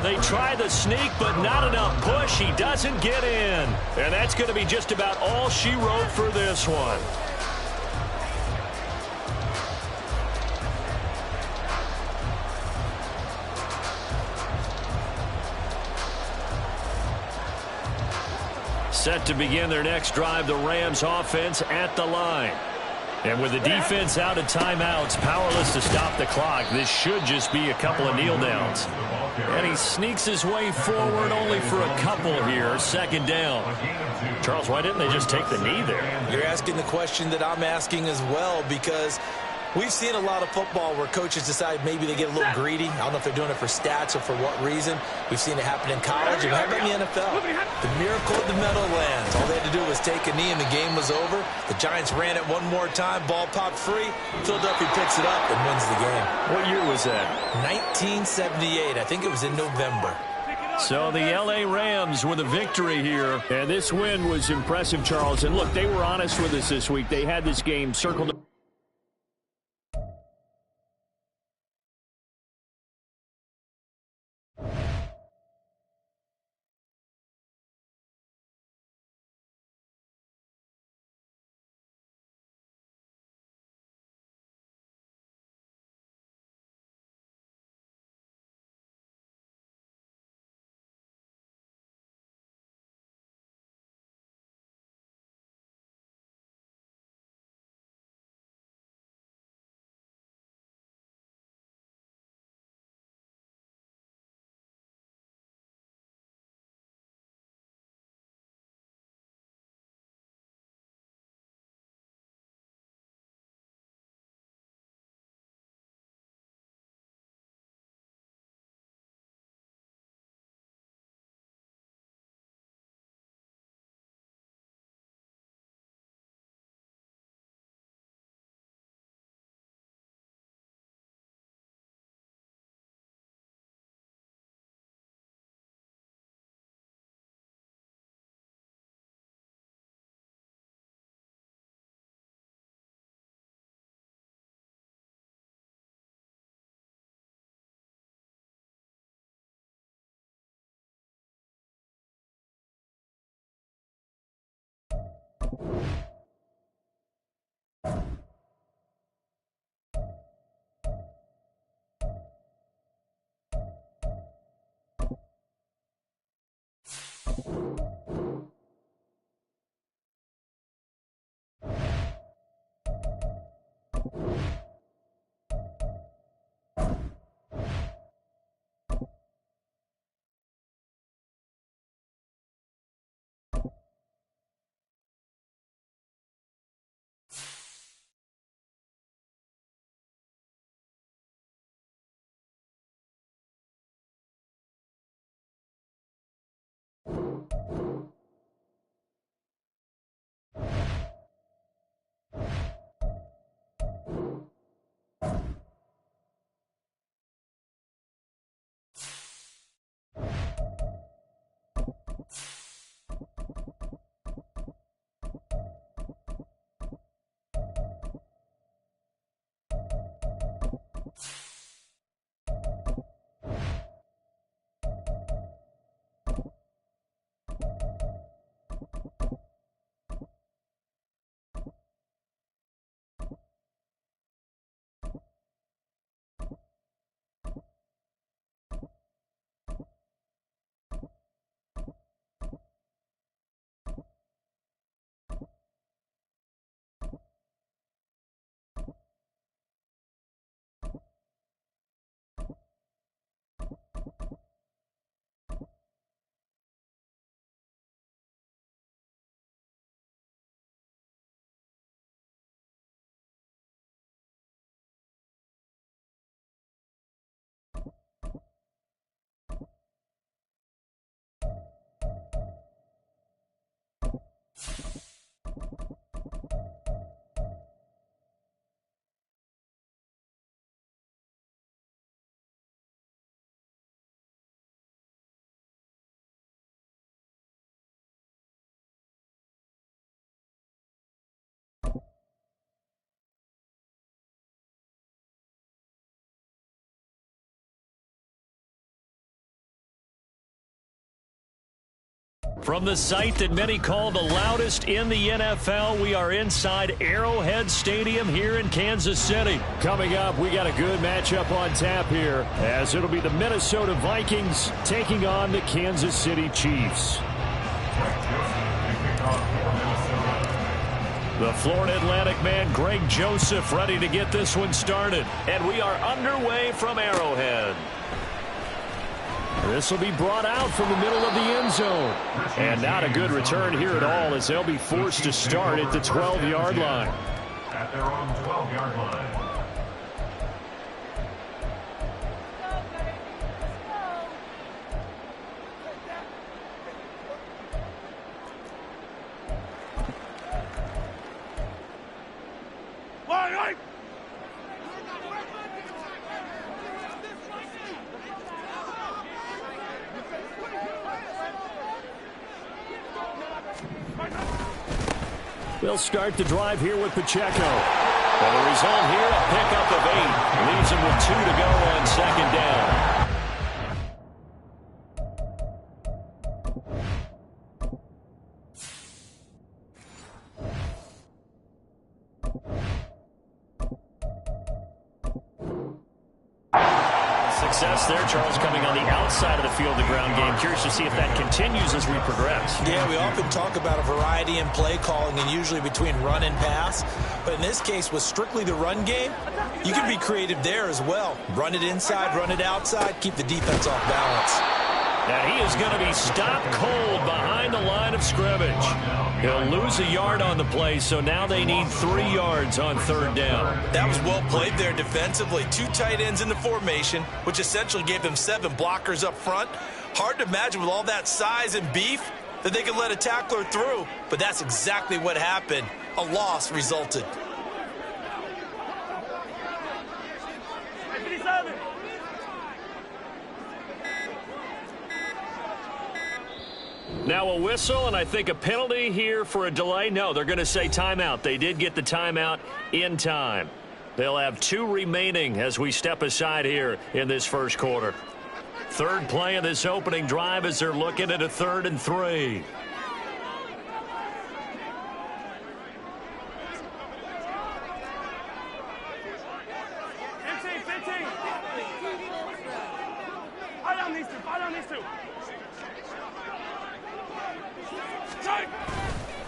They try the sneak, but not enough push. He doesn't get in. And that's going to be just about all she wrote for this one. Set to begin their next drive, the Rams offense at the line. And with the defense out of timeouts, powerless to stop the clock, this should just be a couple of kneel downs. And he sneaks his way forward only for a couple here. 2nd down. Charles, why didn't they just take the knee there? You're asking the question that I'm asking as well, because we've seen a lot of football where coaches decide maybe they get a little greedy. I don't know if they're doing it for stats or for what reason. We've seen it happen in college and happen in the NFL. The miracle of the Meadowlands. All they had to do was take a knee and the game was over. The Giants ran it one more time. Ball popped free. Philadelphia picks it up and wins the game. What year was that? 1978. I think it was in November. So the L.A. Rams with a victory here. And this win was impressive, Charles. And look, they were honest with us this week. They had this game circled. From the site that many call the loudest in the NFL, we are inside Arrowhead Stadium here in Kansas City. Coming up, we got a good matchup on tap here, as it'll be the Minnesota Vikings taking on the Kansas City Chiefs. The Florida Atlantic man, Greg Joseph, ready to get this one started. And we are underway from Arrowhead. This will be brought out from the middle of the end zone. And not a good return here at all, as they'll be forced to start at the 12-yard line. At their own 12-yard line. They'll start the drive here with Pacheco. And the result here, a pickup of 8. Leaves him with 2 to go on second down. Success there, Charles, coming on the outside of the field, the ground game. Curious to see if that continues as we progress. Yeah, we often talk about a variety in play calling and usually between run and pass. But in this case, with strictly the run game, you can be creative there as well. Run it inside, run it outside, keep the defense off balance. And he is going to be stopped cold behind the line of scrimmage. He'll lose a yard on the play, so now they need 3 yards on third down. That was well played there defensively. 2 tight ends in the formation, which essentially gave them 7 blockers up front. Hard to imagine with all that size and beef that they could let a tackler through, but that's exactly what happened. A loss resulted. Now a whistle, and I think a penalty here for a delay. No, they're going to say timeout. They did get the timeout in time. They'll have 2 remaining as we step aside here in this first quarter. Third play of this opening drive as they're looking at a 3rd and 3.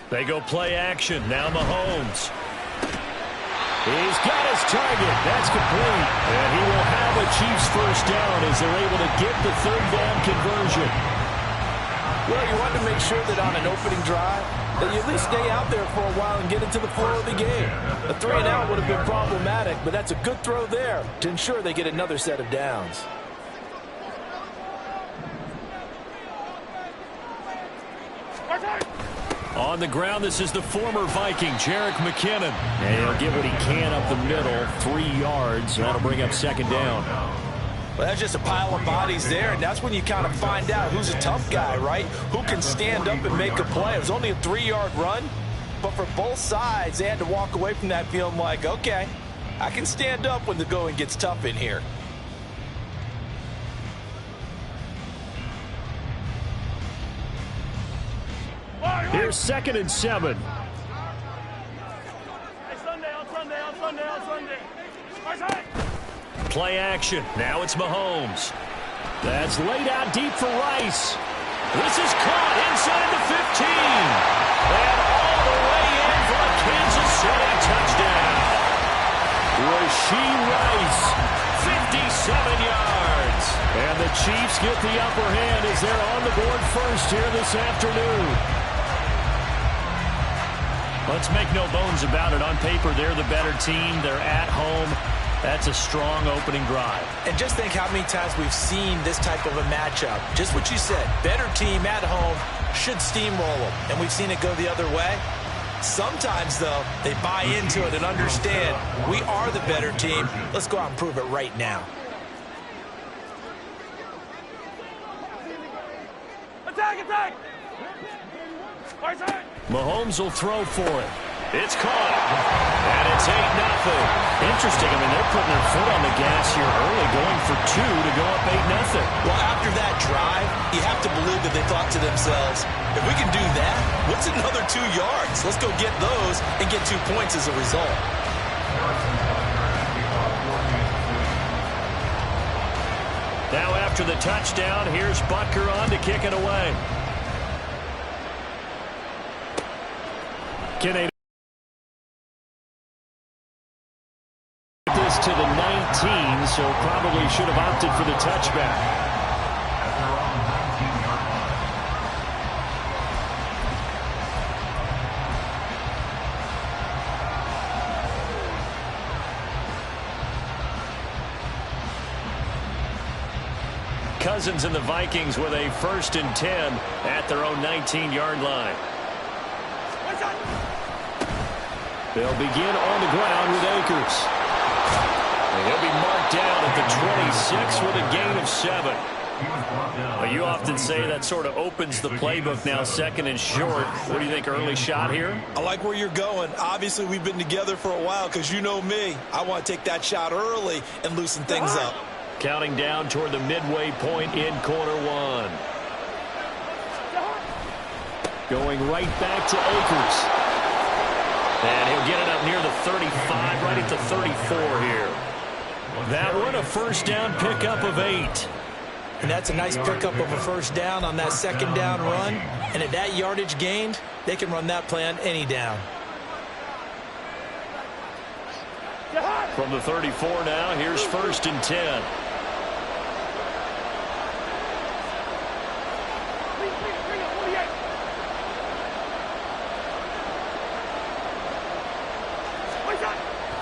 They go play action. Now Mahomes. He's got his target. That's complete. And he will have a Chiefs first down as they're able to get the 3rd down conversion. Well, you want to make sure that on an opening drive that you at least stay out there for a while and get into the flow of the game. A 3-and-out would have been problematic, but that's a good throw there to ensure they get another set of downs. On the ground, this is the former Viking, Jerick McKinnon. And he'll get what he can up the middle, 3 yards. That'll bring up second down. Well, that's just a pile of bodies there, and that's when you kind of find out who's a tough guy, right? Who can stand up and make a play. It was only a 3-yard run, but for both sides, they had to walk away from that feeling like, okay, I can stand up when the going gets tough in here. Here's 2nd and 7. Play action. Now it's Mahomes. That's laid out deep for Rice. This is caught inside the 15. And all the way in for a Kansas City touchdown. Rashee Rice, 57 yards. And the Chiefs get the upper hand as they're on the board first here this afternoon. Let's make no bones about it. On paper, they're the better team. They're at home. That's a strong opening drive. And just think how many times we've seen this type of a matchup. Just what you said, better team at home should steamroll them. And we've seen it go the other way. Sometimes, though, they buy into it and understand we are the better team. Let's go out and prove it right now. Attack, attack! Mahomes will throw for it. It's caught. And it's 8-0. Interesting. I mean, they're putting their foot on the gas here early, going for 2 to go up 8-0. Well, after that drive, you have to believe that they thought to themselves, if we can do that, what's another 2 yards? Let's go get those and get 2 points as a result. Now after the touchdown, here's Butker on to kick it away. Can this to the 19, so probably should have opted for the touchback. Cousins and the Vikings with a 1st and 10 at their own 19-yard line. They'll begin on the ground with Akers. And he'll be marked down at the 26 with a gain of 7. Well, you often say that sort of opens the playbook now, 2nd and short. What do you think, early shot here? I like where you're going. Obviously, we've been together for a while because you know me. I want to take that shot early and loosen things up. Counting down toward the midway point in quarter 1. Going right back to Akers. And he'll get it up near the 35, right at the 34 here. That one, a 1st down pickup of 8. And that's a nice pickup of a 1st down on that 2nd down run. And at that yardage gained, they can run that play on any down. From the 34 now, here's 1st and 10.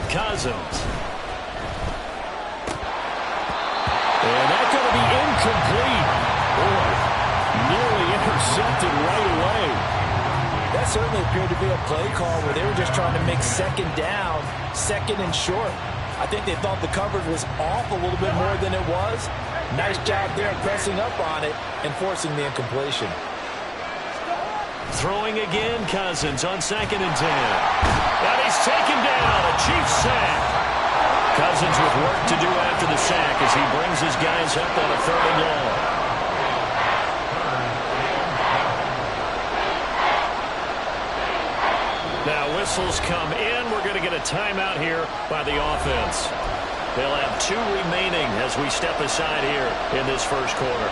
Cousins. And that's going to be incomplete. Boy, nearly intercepted right away. That certainly appeared to be a play call where they were just trying to make 2nd down, 2nd and short. I think they thought the coverage was off a little bit more than it was. Nice job there pressing up on it and forcing the incompletion. Throwing again, Cousins on 2nd and 10. And he's taken down, a Chiefs sack. Cousins with work to do after the sack as he brings his guys up on a 3rd and long. Now whistles come in. We're going to get a timeout here by the offense. They'll have 2 remaining as we step aside here in this 1st quarter.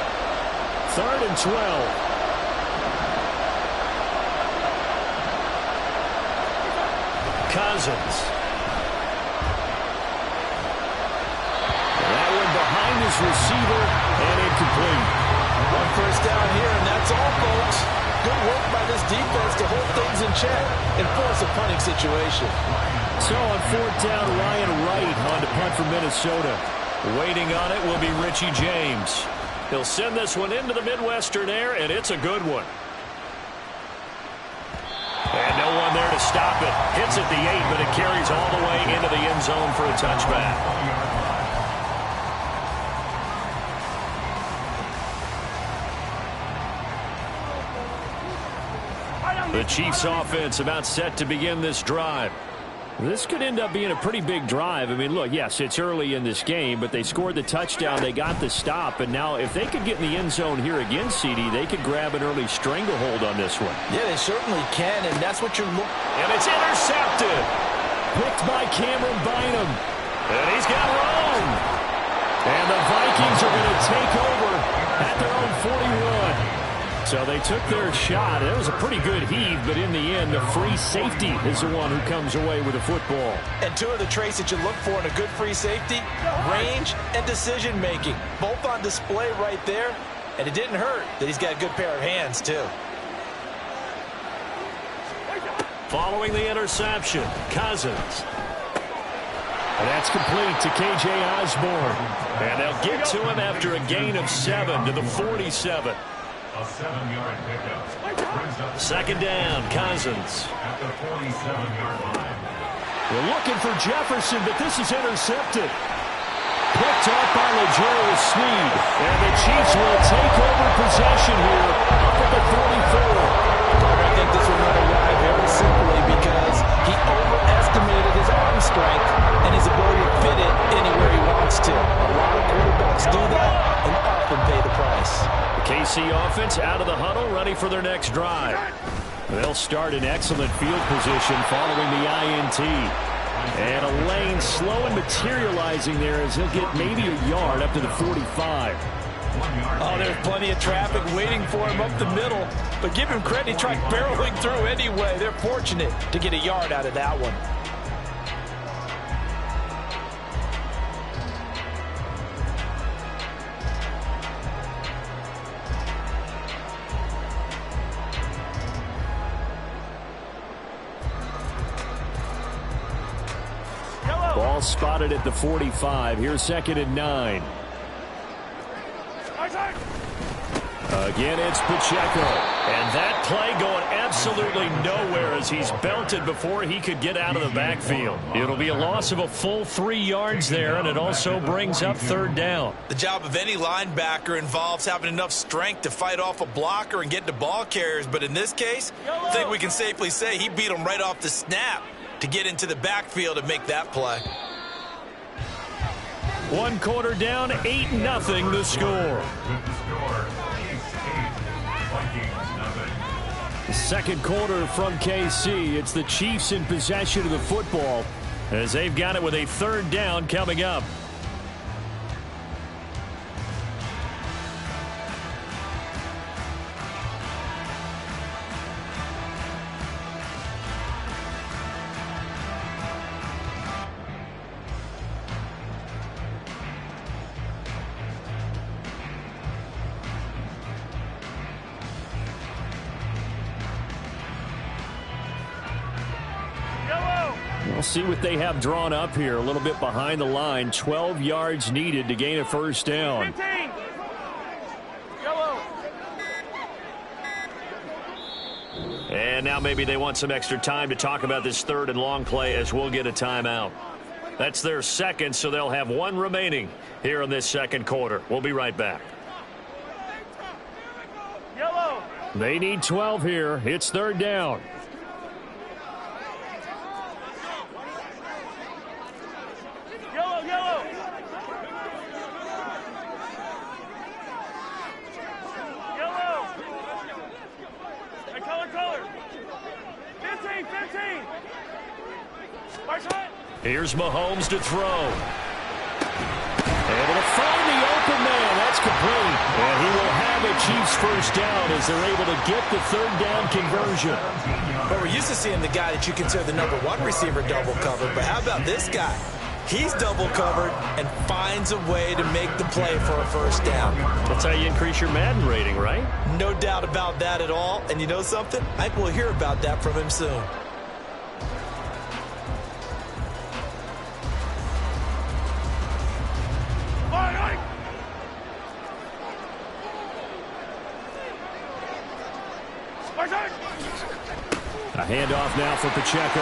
3rd and 12. Cousins. That one behind his receiver and incomplete. 1 1st down here, and that's all, folks. Good work by this defense to hold things in check and force a punting situation. So on 4th down, Ryan Wright on to punt for Minnesota. Waiting on it will be Richie James. He'll send this one into the Midwestern air, and it's a good one. And no one there to stop it. Hits at the 8, but it carries all the way into the end zone for a touchback. The Chiefs offense about set to begin this drive. This could end up being a pretty big drive. I mean, look, yes, it's early in this game, but they scored the touchdown. They got the stop. And now if they could get in the end zone here again, CD, they could grab an early stranglehold on this one. Yeah, they certainly can, and that's what you're looking. And it's intercepted. Picked by Cameron Bynum. And he's got room. And the Vikings are going to take over at their own 41. So they took their shot. It was a pretty good heave, but in the end, the free safety is the one who comes away with the football. And 2 of the traits that you look for in a good free safety, range and decision-making. Both on display right there, and it didn't hurt that he's got a good pair of hands, too. Following the interception, Cousins. And that's complete to K.J. Osborne. And they'll get to him after a gain of 7 to the 47. A 7-yard pickup. Second down, Cousins. At the 47-yard line. We're looking for Jefferson, but this is intercepted. Picked up by L'Jarius Sneed. And the Chiefs will take over possession here up at the 44. I think this will run away very simply because he overestimated his arm strength and his ability to fit it anywhere he wants to. A lot of quarterbacks do that and often pay the price. The KC offense out of the huddle, ready for their next drive. They'll start in excellent field position following the INT. And a lane slow and materializing there as he'll get maybe a yard up to the 45. Oh, there's plenty of traffic waiting for him up the middle. But give him credit, he tried barreling through anyway. They're fortunate to get a yard out of that one. Ball spotted at the 45. Here's 2nd and 9. Again, it's Pacheco. And that play going absolutely nowhere as he's belted before he could get out of the backfield. It'll be a loss of a full 3 yards there, and it also brings up 3rd down. The job of any linebacker involves having enough strength to fight off a blocker and get to ball carriers. But in this case, I think we can safely say he beat him right off the snap to get into the backfield and make that play. 1 quarter down, 8-0 the score. Second quarter from KC. It's the Chiefs in possession of the football as they've got it with a 3rd down coming up. We'll see what they have drawn up here. A little bit behind the line. 12 yards needed to gain a 1st down. 15. Yellow. And now maybe they want some extra time to talk about this 3rd and long play as we'll get a timeout. That's their 2nd, so they'll have 1 remaining here in this 2nd quarter. We'll be right back. Yellow. They need 12 here. It's 3rd down. Here's Mahomes to throw. Able to find the open man. That's complete. And he will have a Chiefs 1st down as they're able to get the 3rd down conversion. But we're used to seeing the guy that you consider the #1 receiver double covered. But how about this guy? He's double covered and finds a way to make the play for a 1st down. That's how you increase your Madden rating, right? No doubt about that at all. And you know something? I think we'll hear about that from him soon. A handoff now for Pacheco.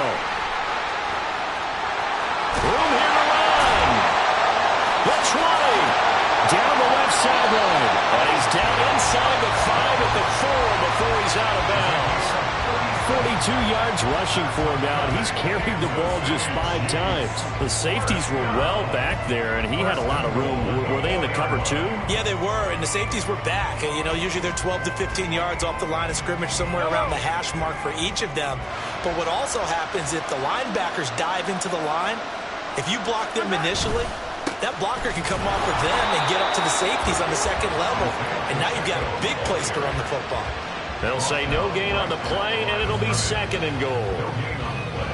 Room here to run. The 20. Down the left sideline. And he's down inside the 5 at the 4 before he's out of bounds. 42 yards rushing for him now, and he's carried the ball just 5 times. The safeties were well back there, and he had a lot of room. Were they in the cover 2? Yeah, they were, and the safeties were back. You know, usually they're 12 to 15 yards off the line of scrimmage, somewhere around the hash mark for each of them. But what also happens if the linebackers dive into the line, if you block them initially, that blocker can come off with them and get up to the safeties on the 2nd level, and now you've got a big place to run the football. They'll say no gain on the play, and it'll be 2nd and goal.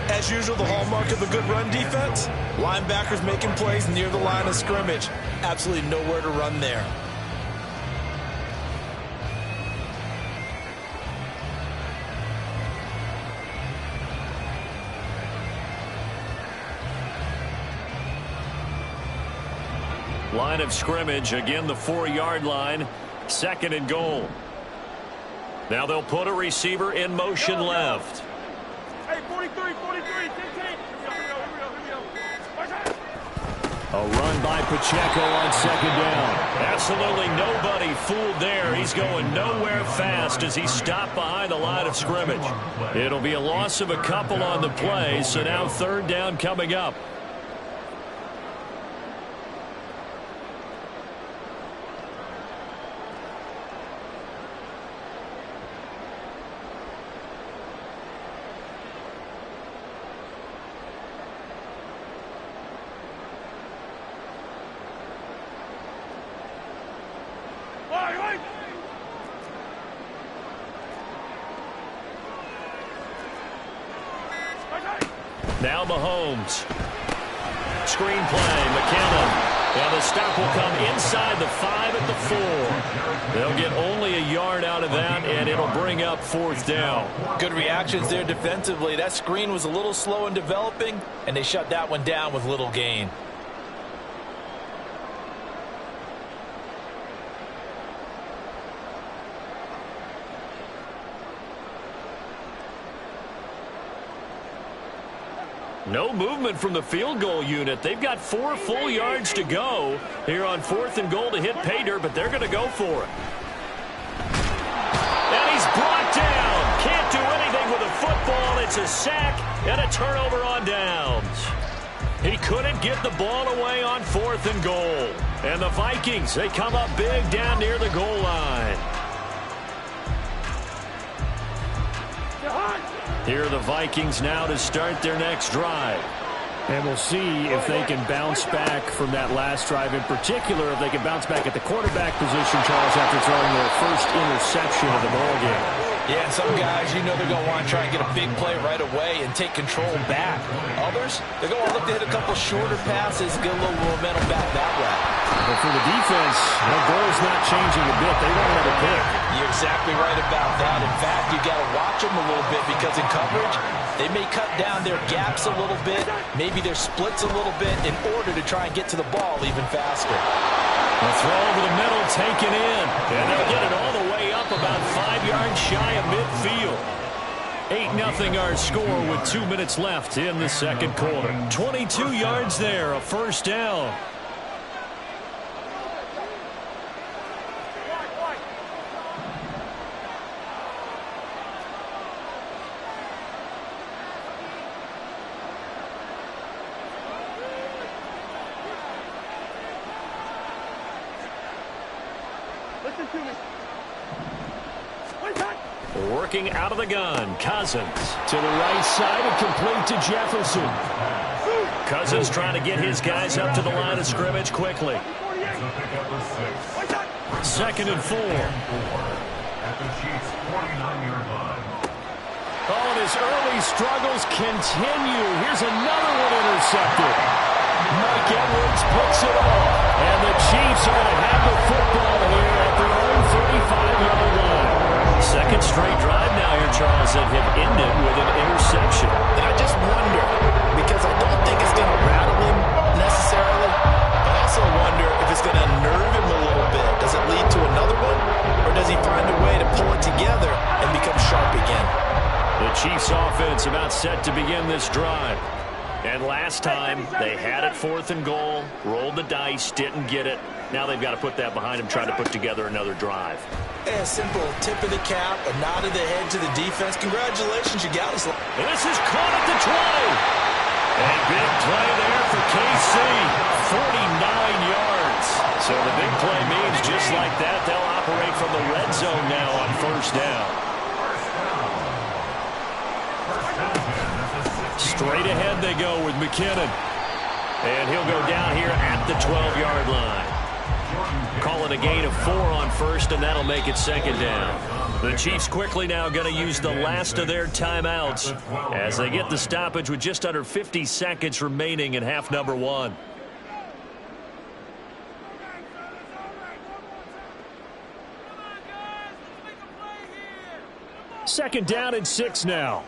As usual, the hallmark of a good run defense, linebackers making plays near the line of scrimmage. Absolutely nowhere to run there. Line of scrimmage, again the 4-yard line. 2nd and goal. Now they'll put a receiver in motion left. Hey, 43, 43, 10, 10. Here we go. A run by Pacheco on 2nd down. Absolutely nobody fooled there. He's going nowhere fast as he stopped behind the line of scrimmage. It'll be a loss of a couple on the play, so now 3rd down coming up. Now Mahomes. Screen play, McKinnon. And the stop will come inside the 5 at the 4. They'll get only a yard out of that, and it'll bring up 4th down. Good reactions there defensively. That screen was a little slow in developing, and they shut that one down with little gain. No movement from the field goal unit. They've got 4 full yards to go here on 4th and goal to hit pay dirt, but they're going to go for it. And he's brought down. Can't do anything with a football. It's a sack and a turnover on downs. He couldn't get the ball away on 4th and goal. And the Vikings, they come up big down near the goal line. Here are the Vikings now to start their next drive. And we'll see if they can bounce back from that last drive. In particular, if they can bounce back at the quarterback position, Charles, after throwing their first interception of the ballgame. Yeah, some guys, you know they're going to want to try and get a big play right away and take control back. Others, they're going to look to hit a couple shorter passes, get a little momentum back that way. But for the defense, their goal is not changing a bit. They want another pick. You're exactly right about that. In fact, you got to watch them a little bit because in coverage, they may cut down their gaps a little bit, maybe their splits a little bit in order to try and get to the ball even faster. The throw over the middle taken in, and they'll get it all the way up about 5 yards shy of midfield. 8-0 our score with 2 minutes left in the 2nd quarter. 22 yards there, a 1st down. Working out of the gun, Cousins to the right side and complete to Jefferson. Cousins trying to get his guys up to the line of scrimmage quickly. 2nd and 4. At the Chiefs' 49-yard line. Oh, and his early struggles continue. Here's another one intercepted. Mike Edwards puts it off. And the Chiefs are going to have the football here at their own 35-yard line. 2nd straight drive now here, Charles, that have ended with an interception. And I just wonder, because I don't think it's going to rattle him necessarily, I also wonder if it's going to unnerve him a little bit. Does it lead to another one? Or does he find a way to pull it together and become sharp again? The Chiefs offense about set to begin this drive. And last time, they had it 4th and goal, rolled the dice, didn't get it. Now they've got to put that behind them, try to put together another drive. A simple tip of the cap, a nod of the head to the defense. Congratulations, you got us. And this is caught at the 20. A big play there for KC, 49 yards. So the big play means just like that, they'll operate from the red zone now on 1st down. Straight ahead they go with McKinnon. And he'll go down here at the 12-yard line. Call it a gain of 4 on 1st, and that'll make it 2nd down. The Chiefs quickly now going to use the last of their timeouts as they get the stoppage with just under 50 seconds remaining in half number 1. Second down and 6 now.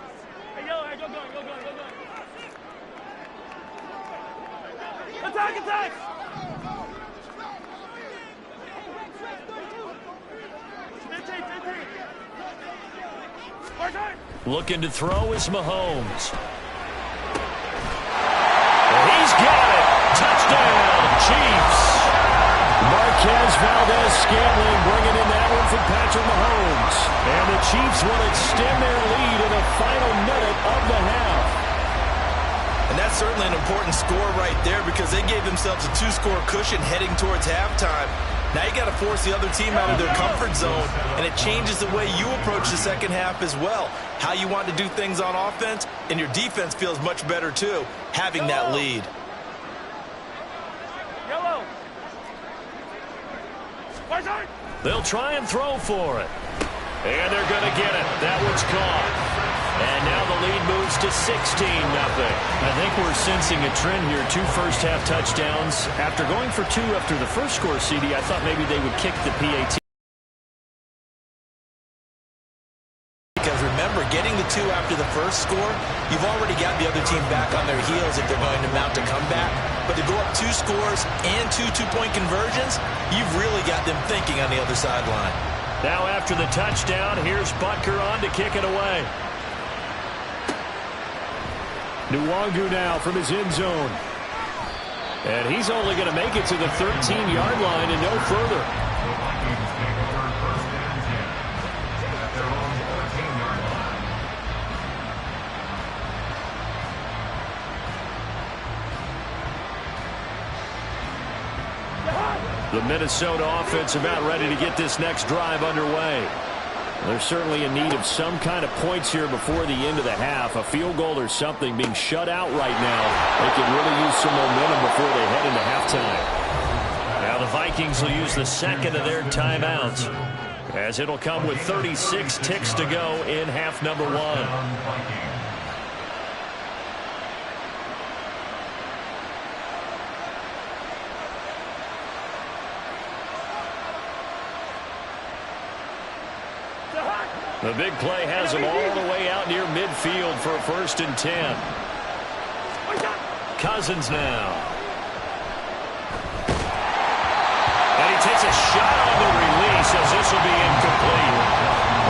Attack, attack! Looking to throw is Mahomes. He's got it. Touchdown, Chiefs. Marquez Valdez-Scantling bringing in that one from Patrick Mahomes. And the Chiefs will extend their lead in the final minute of the half. And that's certainly an important score right there because they gave themselves a 2-score cushion heading towards halftime. Now you got to force the other team out of their comfort zone, and it changes the way you approach the second half as well. How you want to do things on offense, and your defense feels much better too, having that lead. Yellow. They'll try and throw for it. And they're going to get it. That one's caught. And now the lead moves to 16-0. I think we're sensing a trend here. 2 first-half touchdowns. After going for 2 after the first score, CD, I thought maybe they would kick the PAT. Because remember, getting the 2 after the first score, you've already got the other team back on their heels if they're going to mount a comeback. But to go up 2 scores and 2 two-point conversions, you've really got them thinking on the other sideline. Now after the touchdown, here's Butker on to kick it away. Nwangu now from his end zone. And he's only going to make it to the 13-yard line and no further. The Vikings take a third first and 10 at their own 14-yard line. The Minnesota offense about ready to get this next drive underway. They're certainly in need of some kind of points here before the end of the half. A field goal or something being shut out right now. They could really use some momentum before they head into halftime. Now the Vikings will use the second of their timeouts, as it'll come with 36 ticks to go in half number 1. The big play has them all the way out near midfield for a 1st and 10. Cousins now. And he takes a shot on the release as this will be incomplete.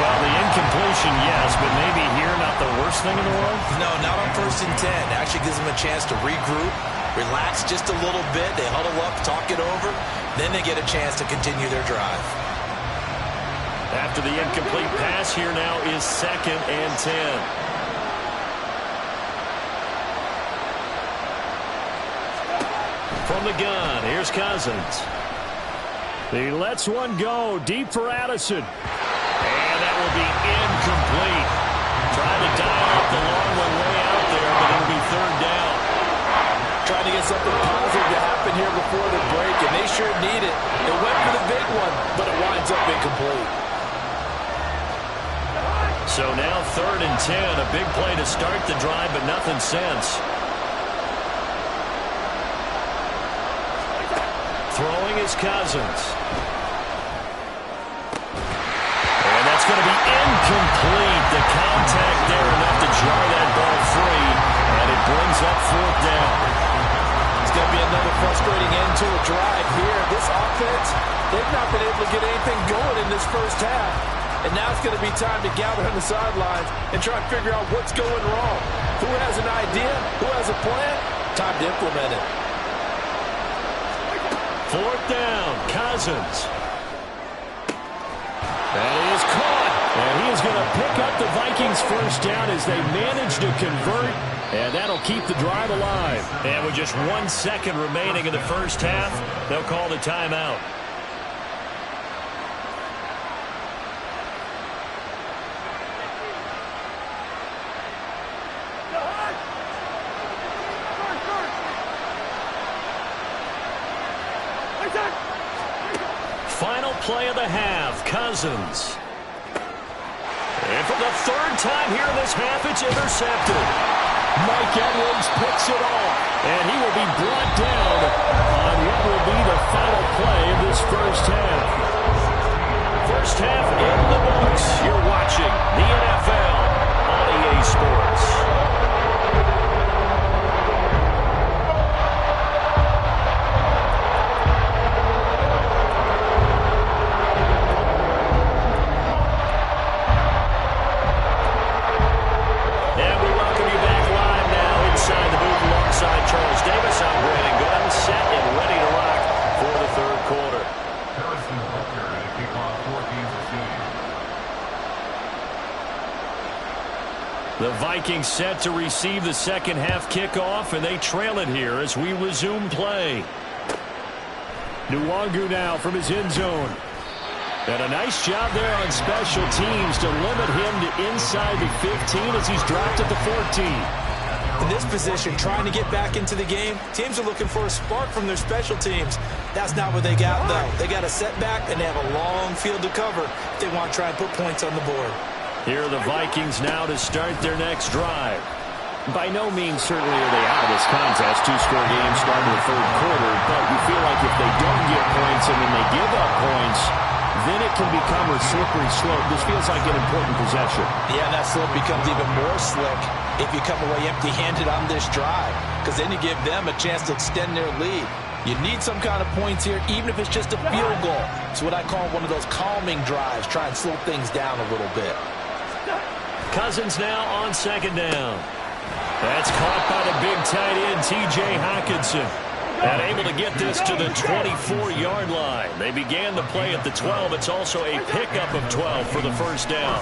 Well, the incompletion, yes, but maybe here not the worst thing in the world? No, not on 1st and 10. Actually gives them a chance to regroup, relax just a little bit. They huddle up, talk it over. Then they get a chance to continue their drive. After the incomplete pass, here now is 2nd and 10. From the gun, here's Cousins. He lets one go deep for Addison. And that will be incomplete. Trying to dial up the long one way out there, but it'll be 3rd down. Trying to get something positive to happen here before the break, and they sure need it. They went for the big one, but it winds up incomplete. So now 3rd and 10, a big play to start the drive, but nothing since. Throwing is Cousins. And that's going to be incomplete. The contact there enough to jar that ball free, and it brings up 4th down. It's going to be another frustrating end to a drive here. This offense, they've not been able to get anything going in this first half. And now it's going to be time to gather on the sidelines and try and figure out what's going wrong. Who has an idea? Who has a plan? Time to implement it. 4th down, Cousins. That is caught. And he is going to pick up the Vikings' 1st down as they manage to convert. And that'll keep the drive alive. And with just 1 second remaining in the first half, they'll call the timeout. Final play of the half, Cousins. And for the 3rd time here in this half, it's intercepted. Mike Edwards picks it off, and he will be brought down on what will be the final play of this first half. First half in the books. You're watching the NFL on EA Sports. The Vikings set to receive the second half kickoff, and they trail it here as we resume play. Nwangu now from his end zone. And a nice job there on special teams to limit him to inside the 15 as he's dropped at the 14. In this position, trying to get back into the game, teams are looking for a spark from their special teams. That's not what they got, though. They got a setback, and they have a long field to cover if they want to try and put points on the board. Here are the Vikings now to start their next drive. By no means certainly are they out of this contest. Two-score game starting the third quarter, but you feel like if they don't get points and then they give up points, then it can become a slippery slope. This feels like an important possession. Yeah, that slope becomes even more slick if you come away empty-handed on this drive, because then you give them a chance to extend their lead. You need some kind of points here, even if it's just a field goal. It's what I call one of those calming drives. Try and slow things down a little bit. Cousins now on second down. That's caught by the big tight end, T.J. Hockenson. And able to get this to the 24-yard line. They began the play at the 12. It's also a pickup of 12 for the first down.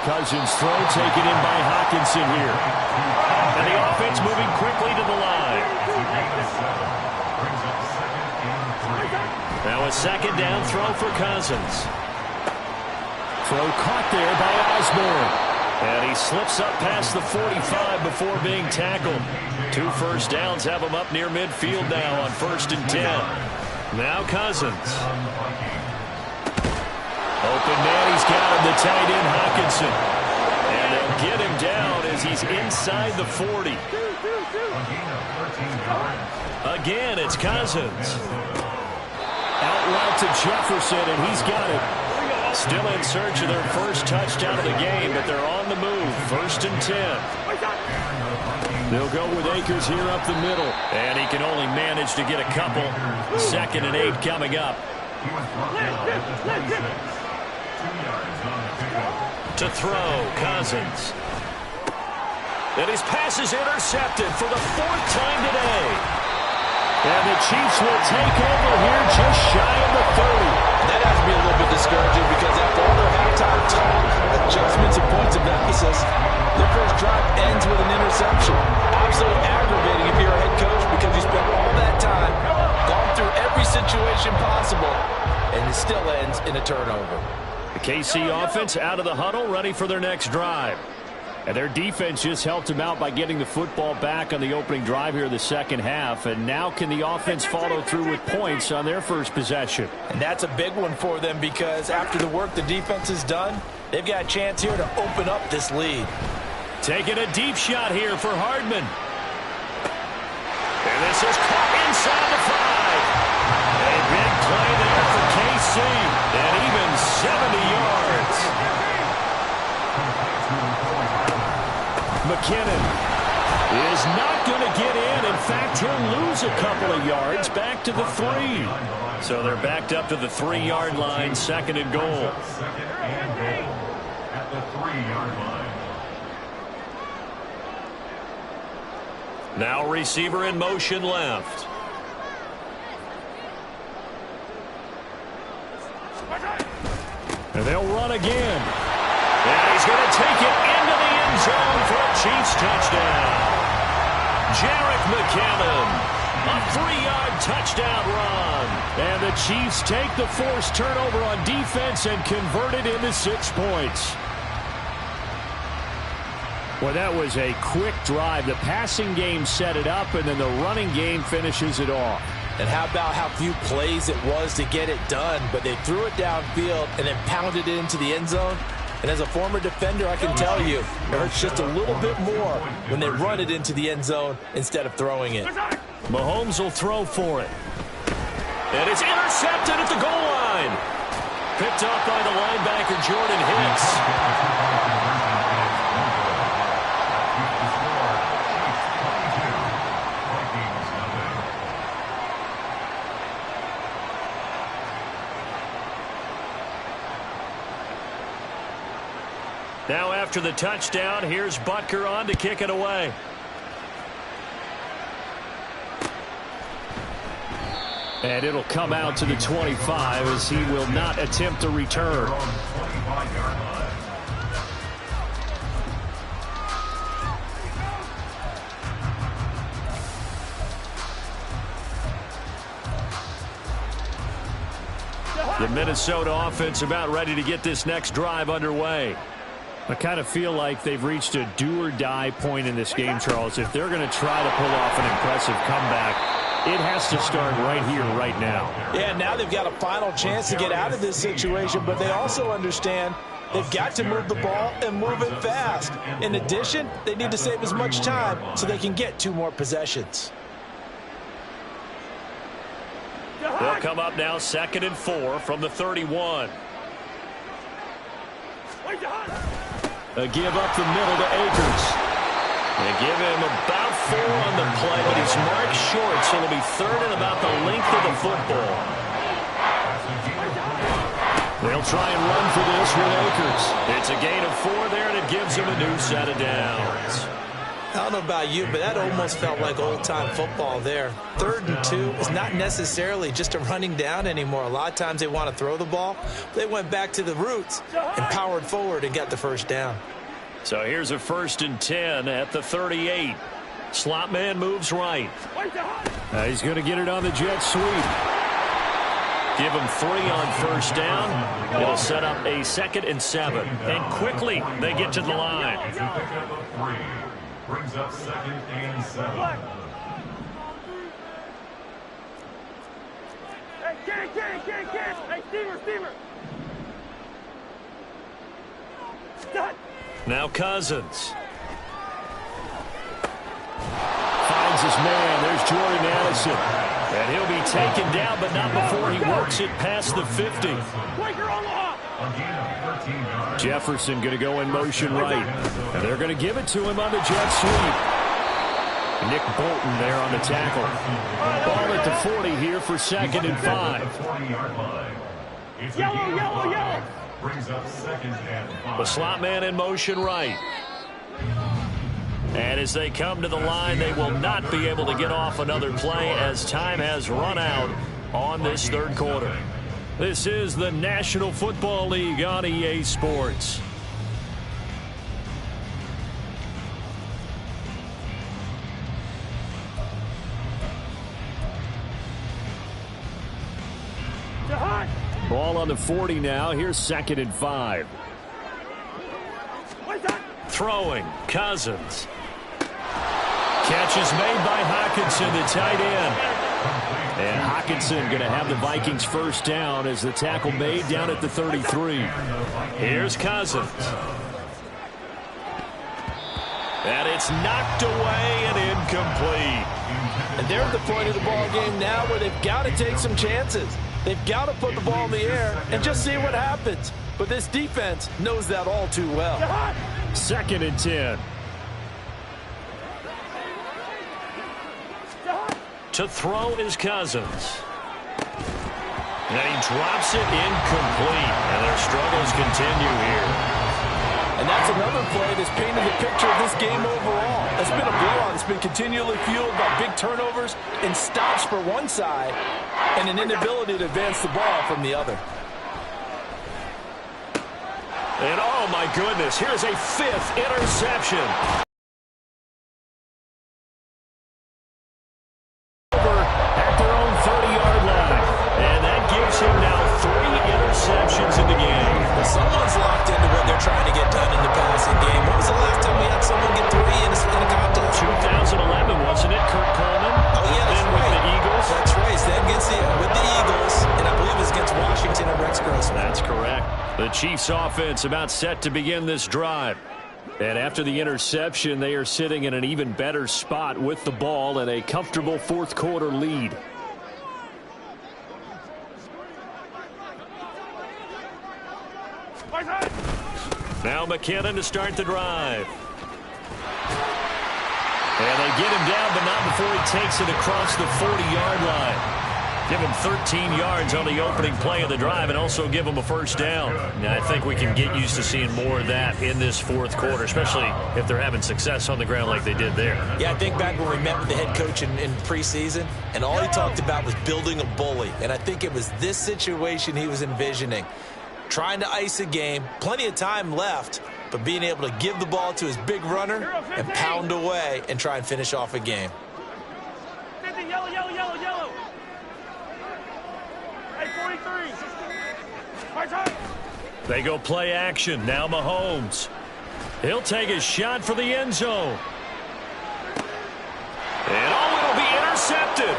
Cousins throw taken in by Hockenson here. And the offense moving quickly to the line. Now a second down throw for Cousins. Throw caught there by Osborne. And he slips up past the 45 before being tackled. 2 first downs have him up near midfield now on 1st and 10. Now Cousins. Open man, he's got him, the tight end Hockenson. And they'll get him down as he's inside the 40. Again, it's Cousins. Out route to Jefferson, and he's got it. Still in search of their first touchdown of the game, but they're on the move. 1st and 10. They'll go with Akers here up the middle. And he can only manage to get a couple. 2nd and 8 coming up. To throw, Cousins. And his pass is intercepted for the 4th time today. And the Chiefs will take over here just shy of the 30. That has to be a little bit discouraging because after all their halftime talk, adjustments and points of emphasis, their first drive ends with an interception. Absolutely aggravating if you're a head coach because you spent all that time, gone through every situation possible, and it still ends in a turnover. The KC offense out of the huddle, ready for their next drive. And their defense just helped them out by getting the football back on the opening drive here in the second half. And now can the offense follow through with points on their first possession? And that's a big one for them because after the work the defense has done, they've got a chance here to open up this lead. Taking a deep shot here for Hardman. And this is caught inside the 5. A big play there for KC. And even 70 yards. McKinnon is not going to get in. In fact, he'll lose a couple of yards back to the 3. So they're backed up to the 3-yard line, 2nd and goal. 2nd and goal at the 3-yard line. Now receiver in motion left. And they'll run again. And he's going to take it into the end zone for a Chiefs touchdown. Jarek McKinnon, a 3-yard touchdown run. And the Chiefs take the forced turnover on defense and convert it into 6 points. Well, that was a quick drive. The passing game set it up, and then the running game finishes it off. And how about how few plays it was to get it done, but they threw it downfield and then pounded it into the end zone. And as a former defender, I can tell you, it hurts just a little bit more when they run it into the end zone instead of throwing it. Mahomes will throw for it. And it's intercepted at the goal line. Picked up by the linebacker, Jordan Hicks. Now after the touchdown, here's Butker on to kick it away. And it'll come out to the 25 as he will not attempt to return. The Minnesota offense about ready to get this next drive underway. I kind of feel like they've reached a do-or-die point in this game, Charles. If they're going to try to pull off an impressive comeback, it has to start right here, right now. Yeah, now they've got a final chance to get out of this situation, but they also understand they've got to move the ball and move it fast. In addition, they need to save as much time so they can get 2 more possessions. They'll come up now 2nd and 4 from the 31. A give up the middle to Akers. They give him about 4 on the play, but he's marked short, so it'll be 3rd and about the length of the football. They'll try and run for this with Akers. It's a gain of 4 there, and it gives him a new set of downs. I don't know about you, but that almost felt like old-time football there. 3rd and 2 is not necessarily just a running down anymore. A lot of times they want to throw the ball. They went back to the roots and powered forward and got the first down. So here's a 1st and 10 at the 38. Slot man moves right. He's going to get it on the jet sweep. Give him 3 on 1st down. It'll set up a 2nd and 7. And quickly they get to the line. Brings up 2nd and 7. Hey, get. Hey, Steamer. Done. Now Cousins. Finds his man. There's Jordan Addison. And he'll be taken down, but not before he works it past the 50. Jefferson going to go in motion right. And they're going to give it to him on the jet sweep. Nick Bolton there on the tackle. Ball at the 40 here for 2nd and 5. Yellow. Brings up 2nd and 5. The slot man in motion right. And as they come to the line, they will not be able to get off another play as time has run out on this 3rd quarter. This is the National Football League on EA Sports. Ball on the 40 now. Here's 2nd and 5. Throwing. Cousins. Catch is made by Hockenson, the tight end. And Hockenson going to have the Vikings first down as the tackle made down at the 33. Here's Cousins. And it's knocked away and incomplete. And they're at the point of the ball game now where they've got to take some chances. They've got to put the ball in the air and just see what happens. But this defense knows that all too well. 2nd and 10. To throw is Cousins. And he drops it incomplete. And their struggles continue here. And that's another play that's painted the picture of this game overall. It's been a blowout. It's been continually fueled by big turnovers and stops for one side and an inability to advance the ball from the other. And oh my goodness, here's a 5th interception. Over at their own 30-yard line. And that gives him now 3 interceptions in the game. Well, someone's locked into what they're trying to get done in the passing game. When was the last time we had someone get 3 in a contest? 2011, wasn't it, Kurt Coleman? Oh, yeah, that's then right. With the Eagles. That's right. Then with the Eagles, and I believe it's against Washington and Rex Grossman. That's correct. The Chiefs offense about set to begin this drive. And after the interception, they are sitting in an even better spot with the ball and a comfortable 4th quarter lead. Now McKinnon to start the drive. And they get him down, but not before he takes it across the 40-yard line. Give him 13 yards on the opening play of the drive and also give him a first down. Now, I think we can get used to seeing more of that in this 4th quarter, especially if they're having success on the ground like they did there. Yeah, I think back when we met with the head coach in preseason, and all he talked about was building a bully. And I think it was this situation he was envisioning. Trying to ice a game, plenty of time left, but being able to give the ball to his big runner and pound away and try and finish off a game. Yellow. Hey, 43. They go play action. Now Mahomes. He'll take a shot for the end zone. And it'll be intercepted.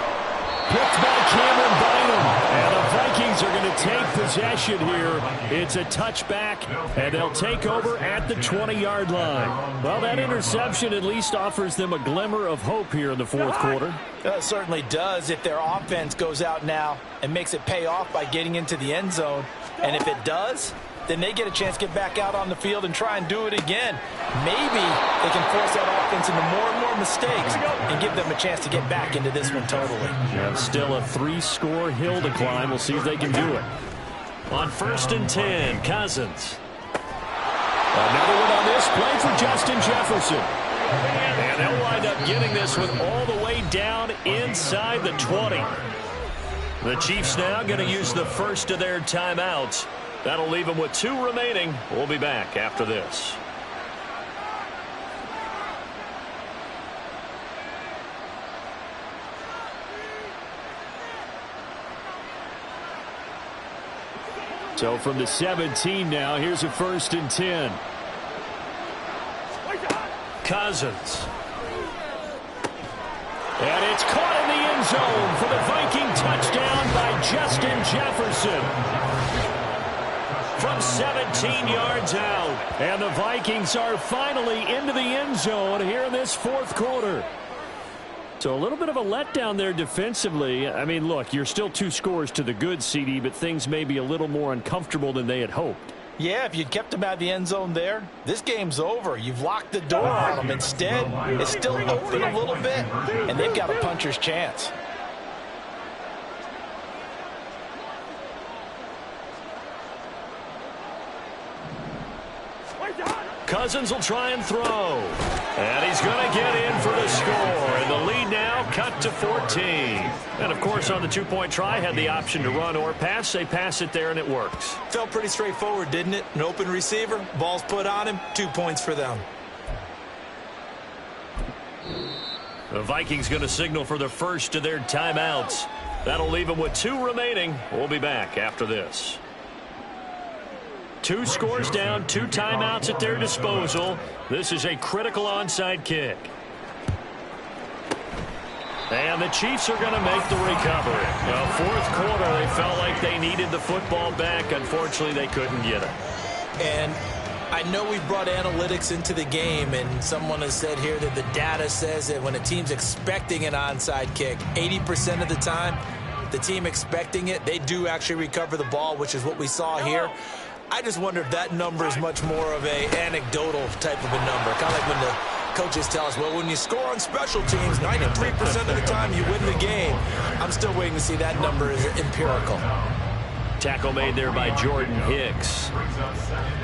Picked by Cameron Bynum. And the Vikings are going to take possession here. It's a touchback, and they'll take over at the 20-yard line. Well, that interception at least offers them a glimmer of hope here in the fourth quarter. It certainly does if their offense goes out now and makes it pay off by getting into the end zone. And if it does, then they get a chance to get back out on the field and try and do it again. Maybe they can force that offense into more and more mistakes and give them a chance to get back into this one totally. Yeah, still a 3-score hill to climb. We'll see if they can do it. On 1st and 10, Cousins. Another one on this play for Justin Jefferson. And they'll wind up getting this one all the way down inside the 20. The Chiefs now going to use the first of their timeouts. That'll leave them with 2 remaining. We'll be back after this. So from the 17 now, here's a 1st and 10. Cousins. And it's caught in the end zone for the Viking touchdown by Justin Jefferson. From 17 yards out. And the Vikings are finally into the end zone here in this fourth quarter. So a little bit of a letdown there defensively. I mean, look, you're still 2 scores to the good, CD, but things may be a little more uncomfortable than they had hoped. Yeah, if you'd kept them out of the end zone there, this game's over. You've locked the door on them. Instead, it's still open a little bit, and they've got a puncher's chance. Cousins will try and throw. And he's going to get in for the score. And the lead now cut to 14. And, of course, on the 2-point try, had the option to run or pass. They pass it there, and it works. Felt pretty straightforward, didn't it? An open receiver, ball's put on him, 2 points for them. The Vikings going to signal for the first of their timeouts. That'll leave them with 2 remaining. We'll be back after this. 2 scores down, 2 timeouts at their disposal. This is a critical onside kick. And the Chiefs are going to make the recovery. Well, fourth quarter, they felt like they needed the football back. Unfortunately, they couldn't get it. And I know we've brought analytics into the game, and someone has said here that the data says that when a team's expecting an onside kick, 80% of the time, the team expecting it, they do actually recover the ball, which is what we saw here. I just wonder if that number is much more of a anecdotal type of a number. Kind of like when the coaches tell us, well, when you score on special teams, 93% of the time you win the game. I'm still waiting to see that number is empirical. Tackle made there by Jordan Hicks.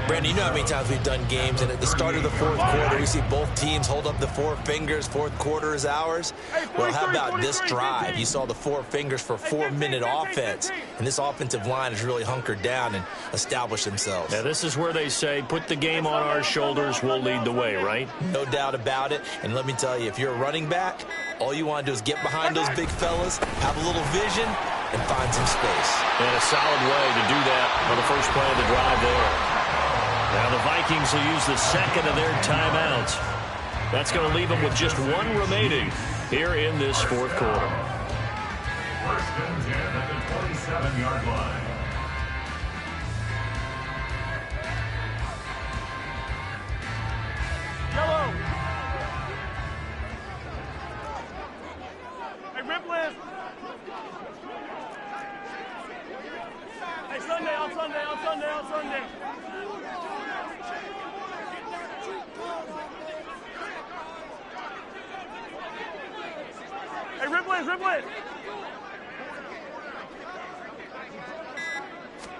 Brandon, you know how many times we've done games, and at the start of the fourth quarter, we see both teams hold up the 4 fingers, fourth quarter is ours. Well, how about this drive? You saw the 4 fingers for 4-minute offense, and this offensive line has really hunkered down and established themselves. Yeah, this is where they say, put the game on our shoulders, we'll lead the way, right? No doubt about it, and let me tell you, if you're a running back, all you want to do is get behind those big fellas, have a little vision, and find some space. And a solid way to do that on the first play of the drive there. Now the Vikings will use the second of their timeouts. That's going to leave them with just 1 remaining here in this fourth quarter. 1st and 10 at the 27-yard line. Yellow. Hey, Ripley. Hey, Sunday, on Sunday, on Sunday, on Sunday. Hey, Ripley.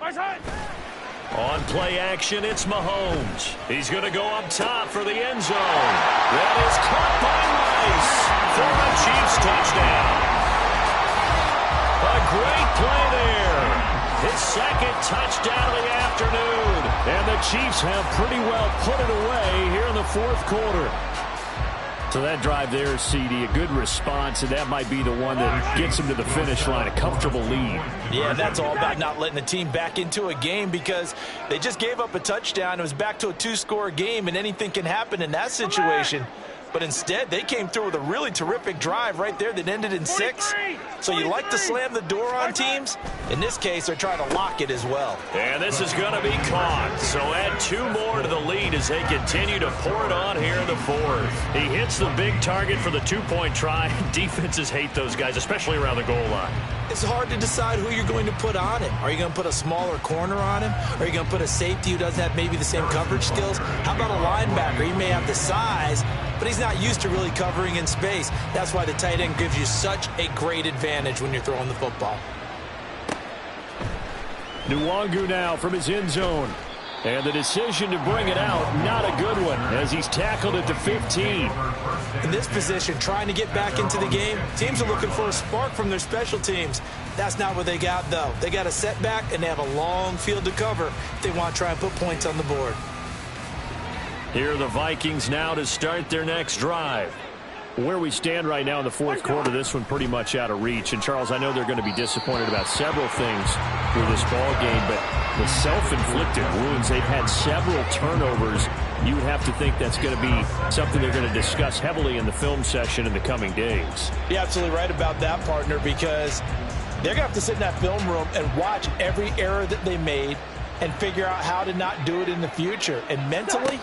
Nice hit. On play action, it's Mahomes. He's going to go up top for the end zone. That is caught by Rice for the Chiefs touchdown. A great play there. His second touchdown of the afternoon. And the Chiefs have pretty well put it away here in the fourth quarter. So that drive there, CD, a good response, and that might be the one that gets him to the finish line, a comfortable lead. Yeah, that's all about not letting the team back into a game because they just gave up a touchdown. It was back to a 2-score game, and anything can happen in that situation. But instead, they came through with a really terrific drive right there that ended in 6. So you like to slam the door on teams? In this case, they're trying to lock it as well. And this is going to be caught. So add 2 more to the lead as they continue to pour it on here in the 4th. He hits the big target for the 2-point try. Defenses hate those guys, especially around the goal line. It's hard to decide who you're going to put on him. Are you going to put a smaller corner on him? Are you going to put a safety who doesn't have maybe the same coverage skills? How about a linebacker? He may have the size, but he's not used to really covering in space. That's why the tight end gives you such a great advantage when you're throwing the football. Nwangu now from his end zone. And the decision to bring it out, not a good one, as he's tackled at the 15. In this position, trying to get back into the game, teams are looking for a spark from their special teams. That's not what they got, though. They got a setback, and they have a long field to cover if they want to try and put points on the board. Here are the Vikings now to start their next drive. Where we stand right now in the 4th quarter, this one pretty much out of reach. And, Charles, I know they're going to be disappointed about several things through this ball game, but the self-inflicted wounds, they've had several turnovers. You would have to think that's going to be something they're going to discuss heavily in the film session in the coming days. You're absolutely right about that, partner, because they're going to have to sit in that film room and watch every error that they made and figure out how to not do it in the future. And mentally,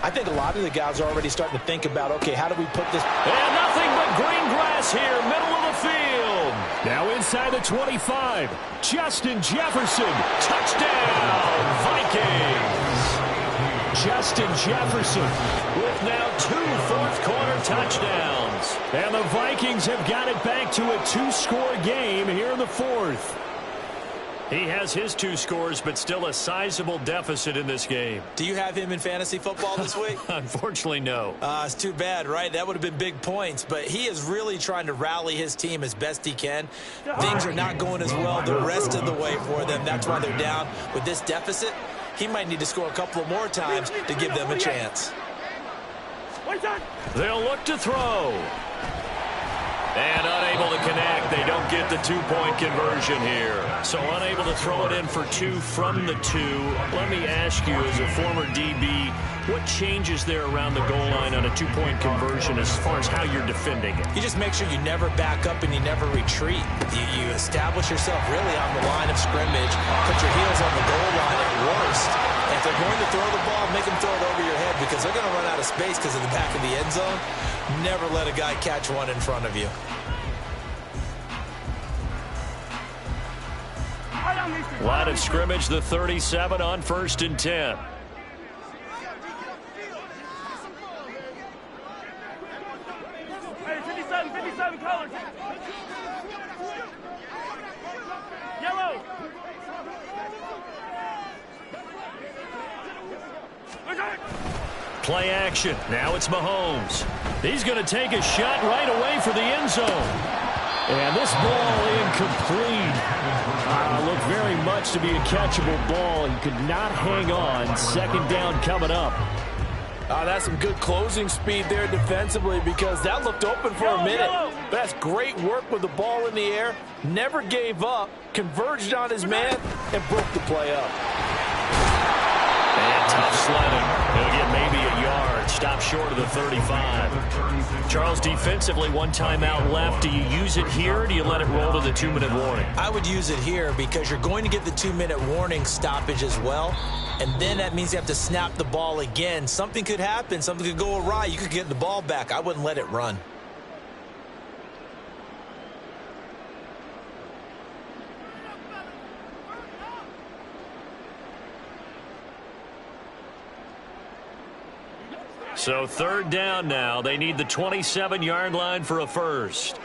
I think a lot of the guys are already starting to think about, okay, how do we put this? And nothing but green grass here, middle of the field. Now inside the 25, Justin Jefferson, touchdown, Vikings. Justin Jefferson with now 2 fourth-quarter touchdowns. And the Vikings have got it back to a 2-score game here in the 4th. He has his 2 scores, but still a sizable deficit in this game. Do you have him in fantasy football this week? Unfortunately, no. It's too bad, right? That would have been big points, but he is really trying to rally his team as best he can. Things are not going as well the rest of the way for them. That's why they're down with this deficit. He might need to score a couple more times to give them a chance. They'll look to throw. And unable to connect. They don't get the 2-point conversion here. So unable to throw it in for 2 from the 2. Let me ask you, as a former DB, what changes there around the goal line on a 2-point conversion as far as how you're defending it? You just make sure you never back up and you never retreat. You establish yourself really on the line of scrimmage, put your heels on the goal line at worst. And if they're going to throw the ball, make them throw it over your head because they're going to run out of space because of the back of the end zone. Never let a guy catch one in front of you. Line of scrimmage, the 37 on 1st and 10. Hey, 57 colors. Yellow. Play action. Now it's Mahomes. He's going to take a shot right away for the end zone. And this ball incomplete. Looked very much to be a catchable ball. He could not hang on. 2nd down coming up. That's some good closing speed there defensively because that looked open for a minute. That's great work with the ball in the air. Never gave up, converged on his man, and broke the play up. And tough sledding. He'll get maybe a yard. Stop short of the 35. Charles, defensively, 1 timeout left. Do you use it here or do you let it roll to the 2-minute warning? I would use it here because you're going to get the 2-minute warning stoppage as well. And then that means you have to snap the ball again. Something could happen. Something could go awry. You could get the ball back. I wouldn't let it run. So 3rd down now. They need the 27-yard line for a first.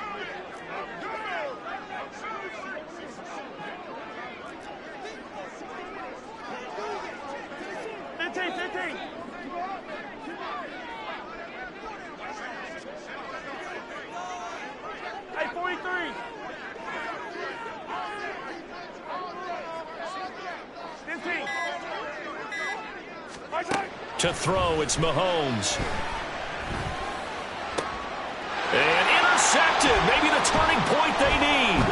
Hey, 43. 15. To throw, it's Mahomes. intercepted. Maybe the turning point they need.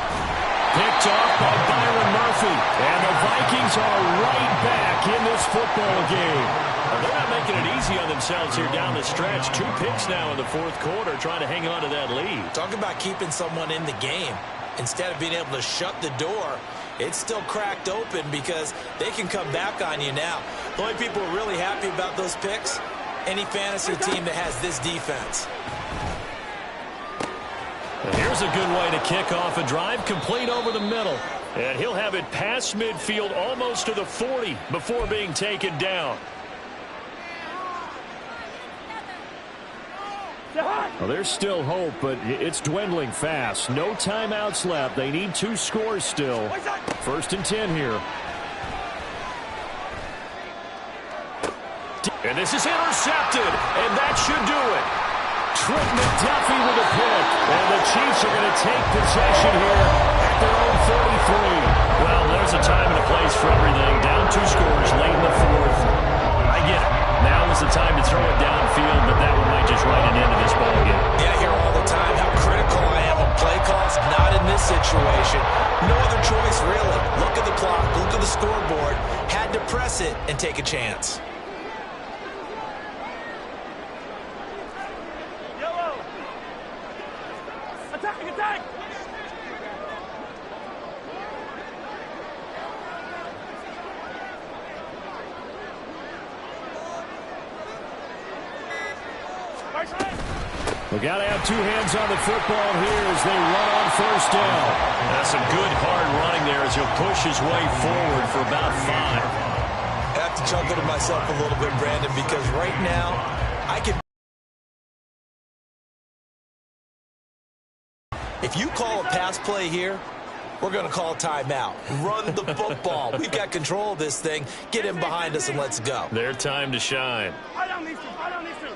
Picked off by Byron Murphy. And the Vikings are right back in this football game. Well, they're not making it easy on themselves here down the stretch. 2 picks now in the fourth quarter, trying to hang on to that lead. Talk about keeping someone in the game. Instead of being able to shut the door, it's still cracked open because they can come back on you now. The only people who are really happy about those picks, any fantasy team that has this defense. And here's a good way to kick off a drive, complete over the middle. And he'll have it past midfield almost to the 40 before being taken down. Well, there's still hope, but it's dwindling fast. No timeouts left. They need 2 scores still. 1st and 10 here. And this is intercepted, and that should do it. Trent McDuffie with a pick. And the Chiefs are going to take possession here at their own 33. Well, there's a time and a place for everything. Down 2 scores late in the fourth. I get it. Now is the time to throw it downfield, but that one might just write an end to this ball game. Yeah, I hear all the time how critical I am of play calls. Not in this situation. No other choice, really. Look at the clock. Look at the scoreboard. Had to press it and take a chance. Yellow! Attack! Attack! We got to have 2 hands on the football here as they run on 1st down. That's some good hard running there as he'll push his way forward for about 5. I have to chuckle to myself a little bit, Brandon, because right now I could. If you call a pass play here, we're going to call a timeout. Run the football. We've got control of this thing. Get him behind us and let's go. Their time to shine. I don't need to. I don't need to.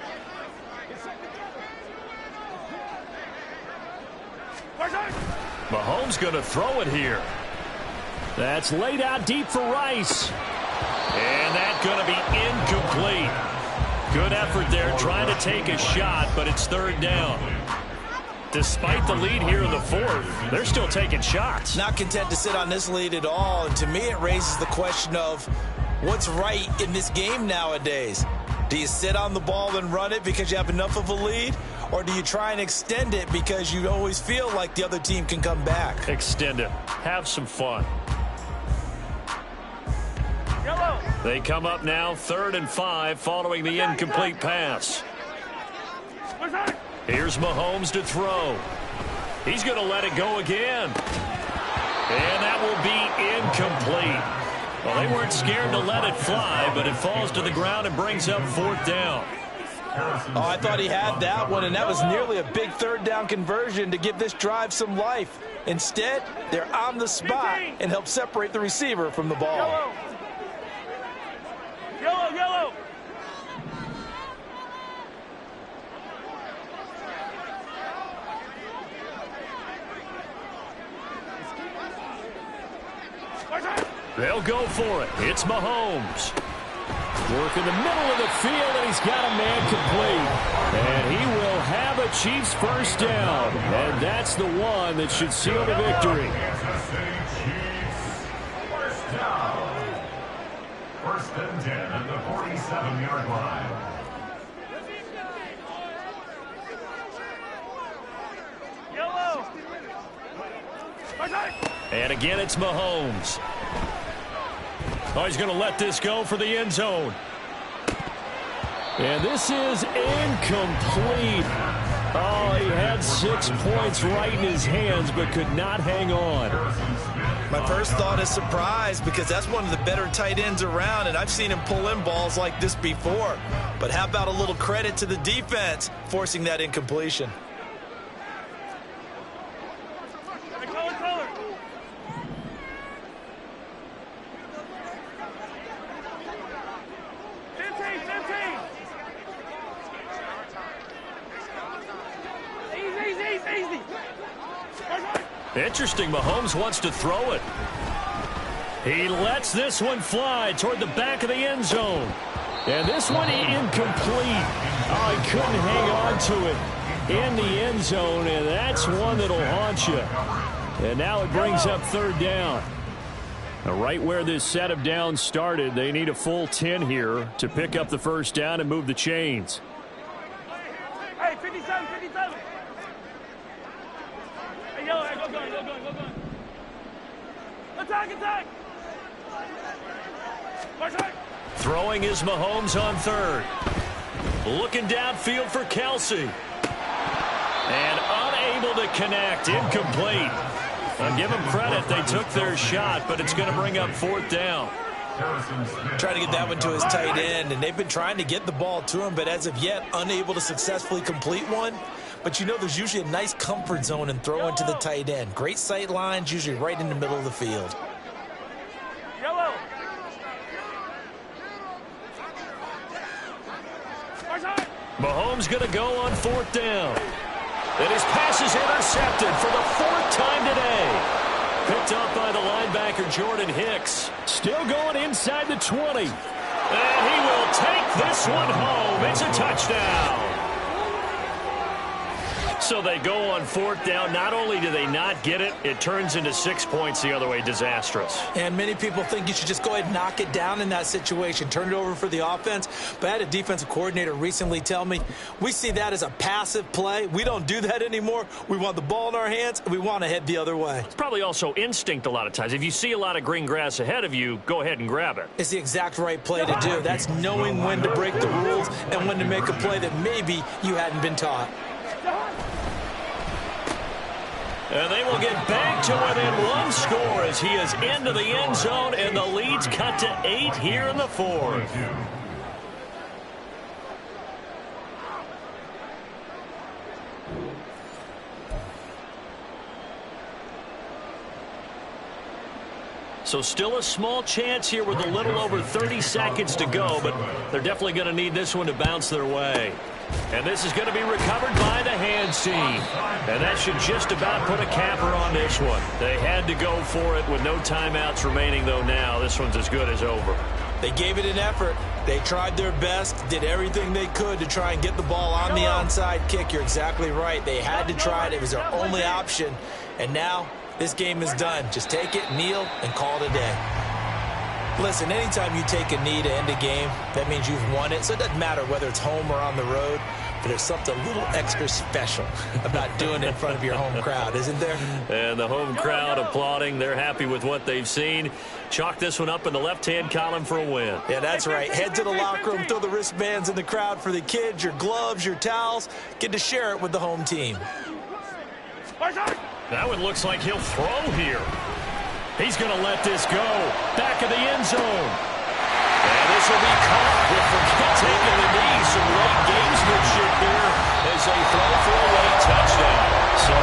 Mahomes going to throw it here. That's laid out deep for Rice. And that's going to be incomplete. Good effort there trying to take a shot, but it's 3rd down. Despite the lead here in the 4th, they're still taking shots. Not content to sit on this lead at all, and to me it raises the question of what's right in this game nowadays. Do you sit on the ball and run it because you have enough of a lead? Or do you try and extend it because you always feel like the other team can come back? Extend it. Have some fun. Yellow! They come up now 3rd and 5 following the incomplete pass. Here's Mahomes to throw. He's going to let it go again. And that will be incomplete. Well, they weren't scared to let it fly, but it falls to the ground and brings up 4th down. Oh, I thought he had that one, and that was nearly a big 3rd down conversion to give this drive some life. Instead, they're on the spot and help separate the receiver from the ball. Yellow! Yellow! They'll go for it. It's Mahomes. Work in the middle of the field, and he's got a man complete. And he will have a Chiefs 1st down. And that's the one that should seal the victory. Kansas City Chiefs. 1st down. 1st and 10 at the 47-yard line. Yellow! And again, it's Mahomes. Oh, he's going to let this go for the end zone. And this is incomplete. Oh, he had 6 points right in his hands, but could not hang on. My first thought is surprise, because that's one of the better tight ends around, and I've seen him pull in balls like this before. But how about a little credit to the defense forcing that incompletion? Interesting, Mahomes wants to throw it. He lets this one fly toward the back of the end zone. And this one incomplete. Oh, he couldn't hang on to it. in the end zone, and that's one that'll haunt you. And now it brings up third down. Now, right where this set of downs started, they need a full 10 here to pick up the first down and move the chains. Hey, 57, 57. Hey, yo, hey, go going. Attack, attack. Throwing is Mahomes on third. Looking downfield for Kelsey. And unable to connect. Incomplete. I'll give them credit. They took their shot, but it's going to bring up fourth down. Trying to get that one to his tight end, and they've been trying to get the ball to him, but as of yet, unable to successfully complete one. But you know there's usually a nice comfort zone in throwing to the tight end. Great sight lines, usually right in the middle of the field. Yellow. Mahomes going to go on fourth down. And his pass is intercepted for the fourth time today. Picked up by the linebacker, Jordan Hicks. Still going inside the 20. And he will take this one home. It's a touchdown. So they go on fourth down. Not only do they not get it, it turns into 6 points the other way. Disastrous. And many people think you should just go ahead and knock it down in that situation. Turn it over for the offense. But I had a defensive coordinator recently tell me, we see that as a passive play. We don't do that anymore. We want the ball in our hands, and we want to head the other way. It's probably also instinct a lot of times. If you see a lot of green grass ahead of you, go ahead and grab it. It's the exact right play to do. That's knowing when to break the rules and when to make a play that maybe you hadn't been taught. And they will get back to within one score as he is into the end zone, and the lead's cut to 8 here in the fourth. So still a small chance here with a little over 30 seconds to go, but they're definitely going to need this one to bounce their way. And this is going to be recovered by the hands team. And that should just about put a capper on this one. They had to go for it with no timeouts remaining, though now. This one's as good as over. They gave it an effort. They tried their best, did everything they could to try and get the ball on the onside kick. You're exactly right. They had to try it. It was their only option. And now this game is done. Just take it, kneel, and call it a day. Listen, anytime you take a knee to end a game, that means you've won it. So it doesn't matter whether it's home or on the road, but there's something a little extra special about doing it in front of your home crowd, isn't there? And the home crowd applauding. They're happy with what they've seen. Chalk this one up in the left-hand column for a win. Yeah, that's right. Head to the locker room, throw the wristbands in the crowd for the kids, your gloves, your towels. Get to share it with the home team. That one looks like he'll throw here. He's going to let this go. Back of the end zone. And this will be caught with taking the knee. Some late gamesmanship here as they throw for a late touchdown. So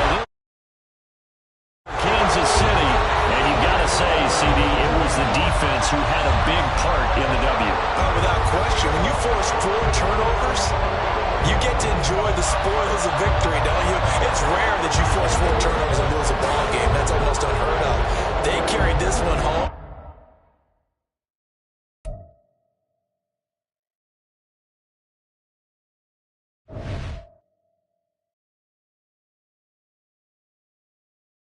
Kansas City, and you got to say, CD, it was the defense who had a big part in the W. Oh, without question. When you force 4 turnovers, you get to enjoy the spoils of victory, don't you? It's rare that you force 4 turnovers and lose a ball game. That's almost unheard of. They carried this one home.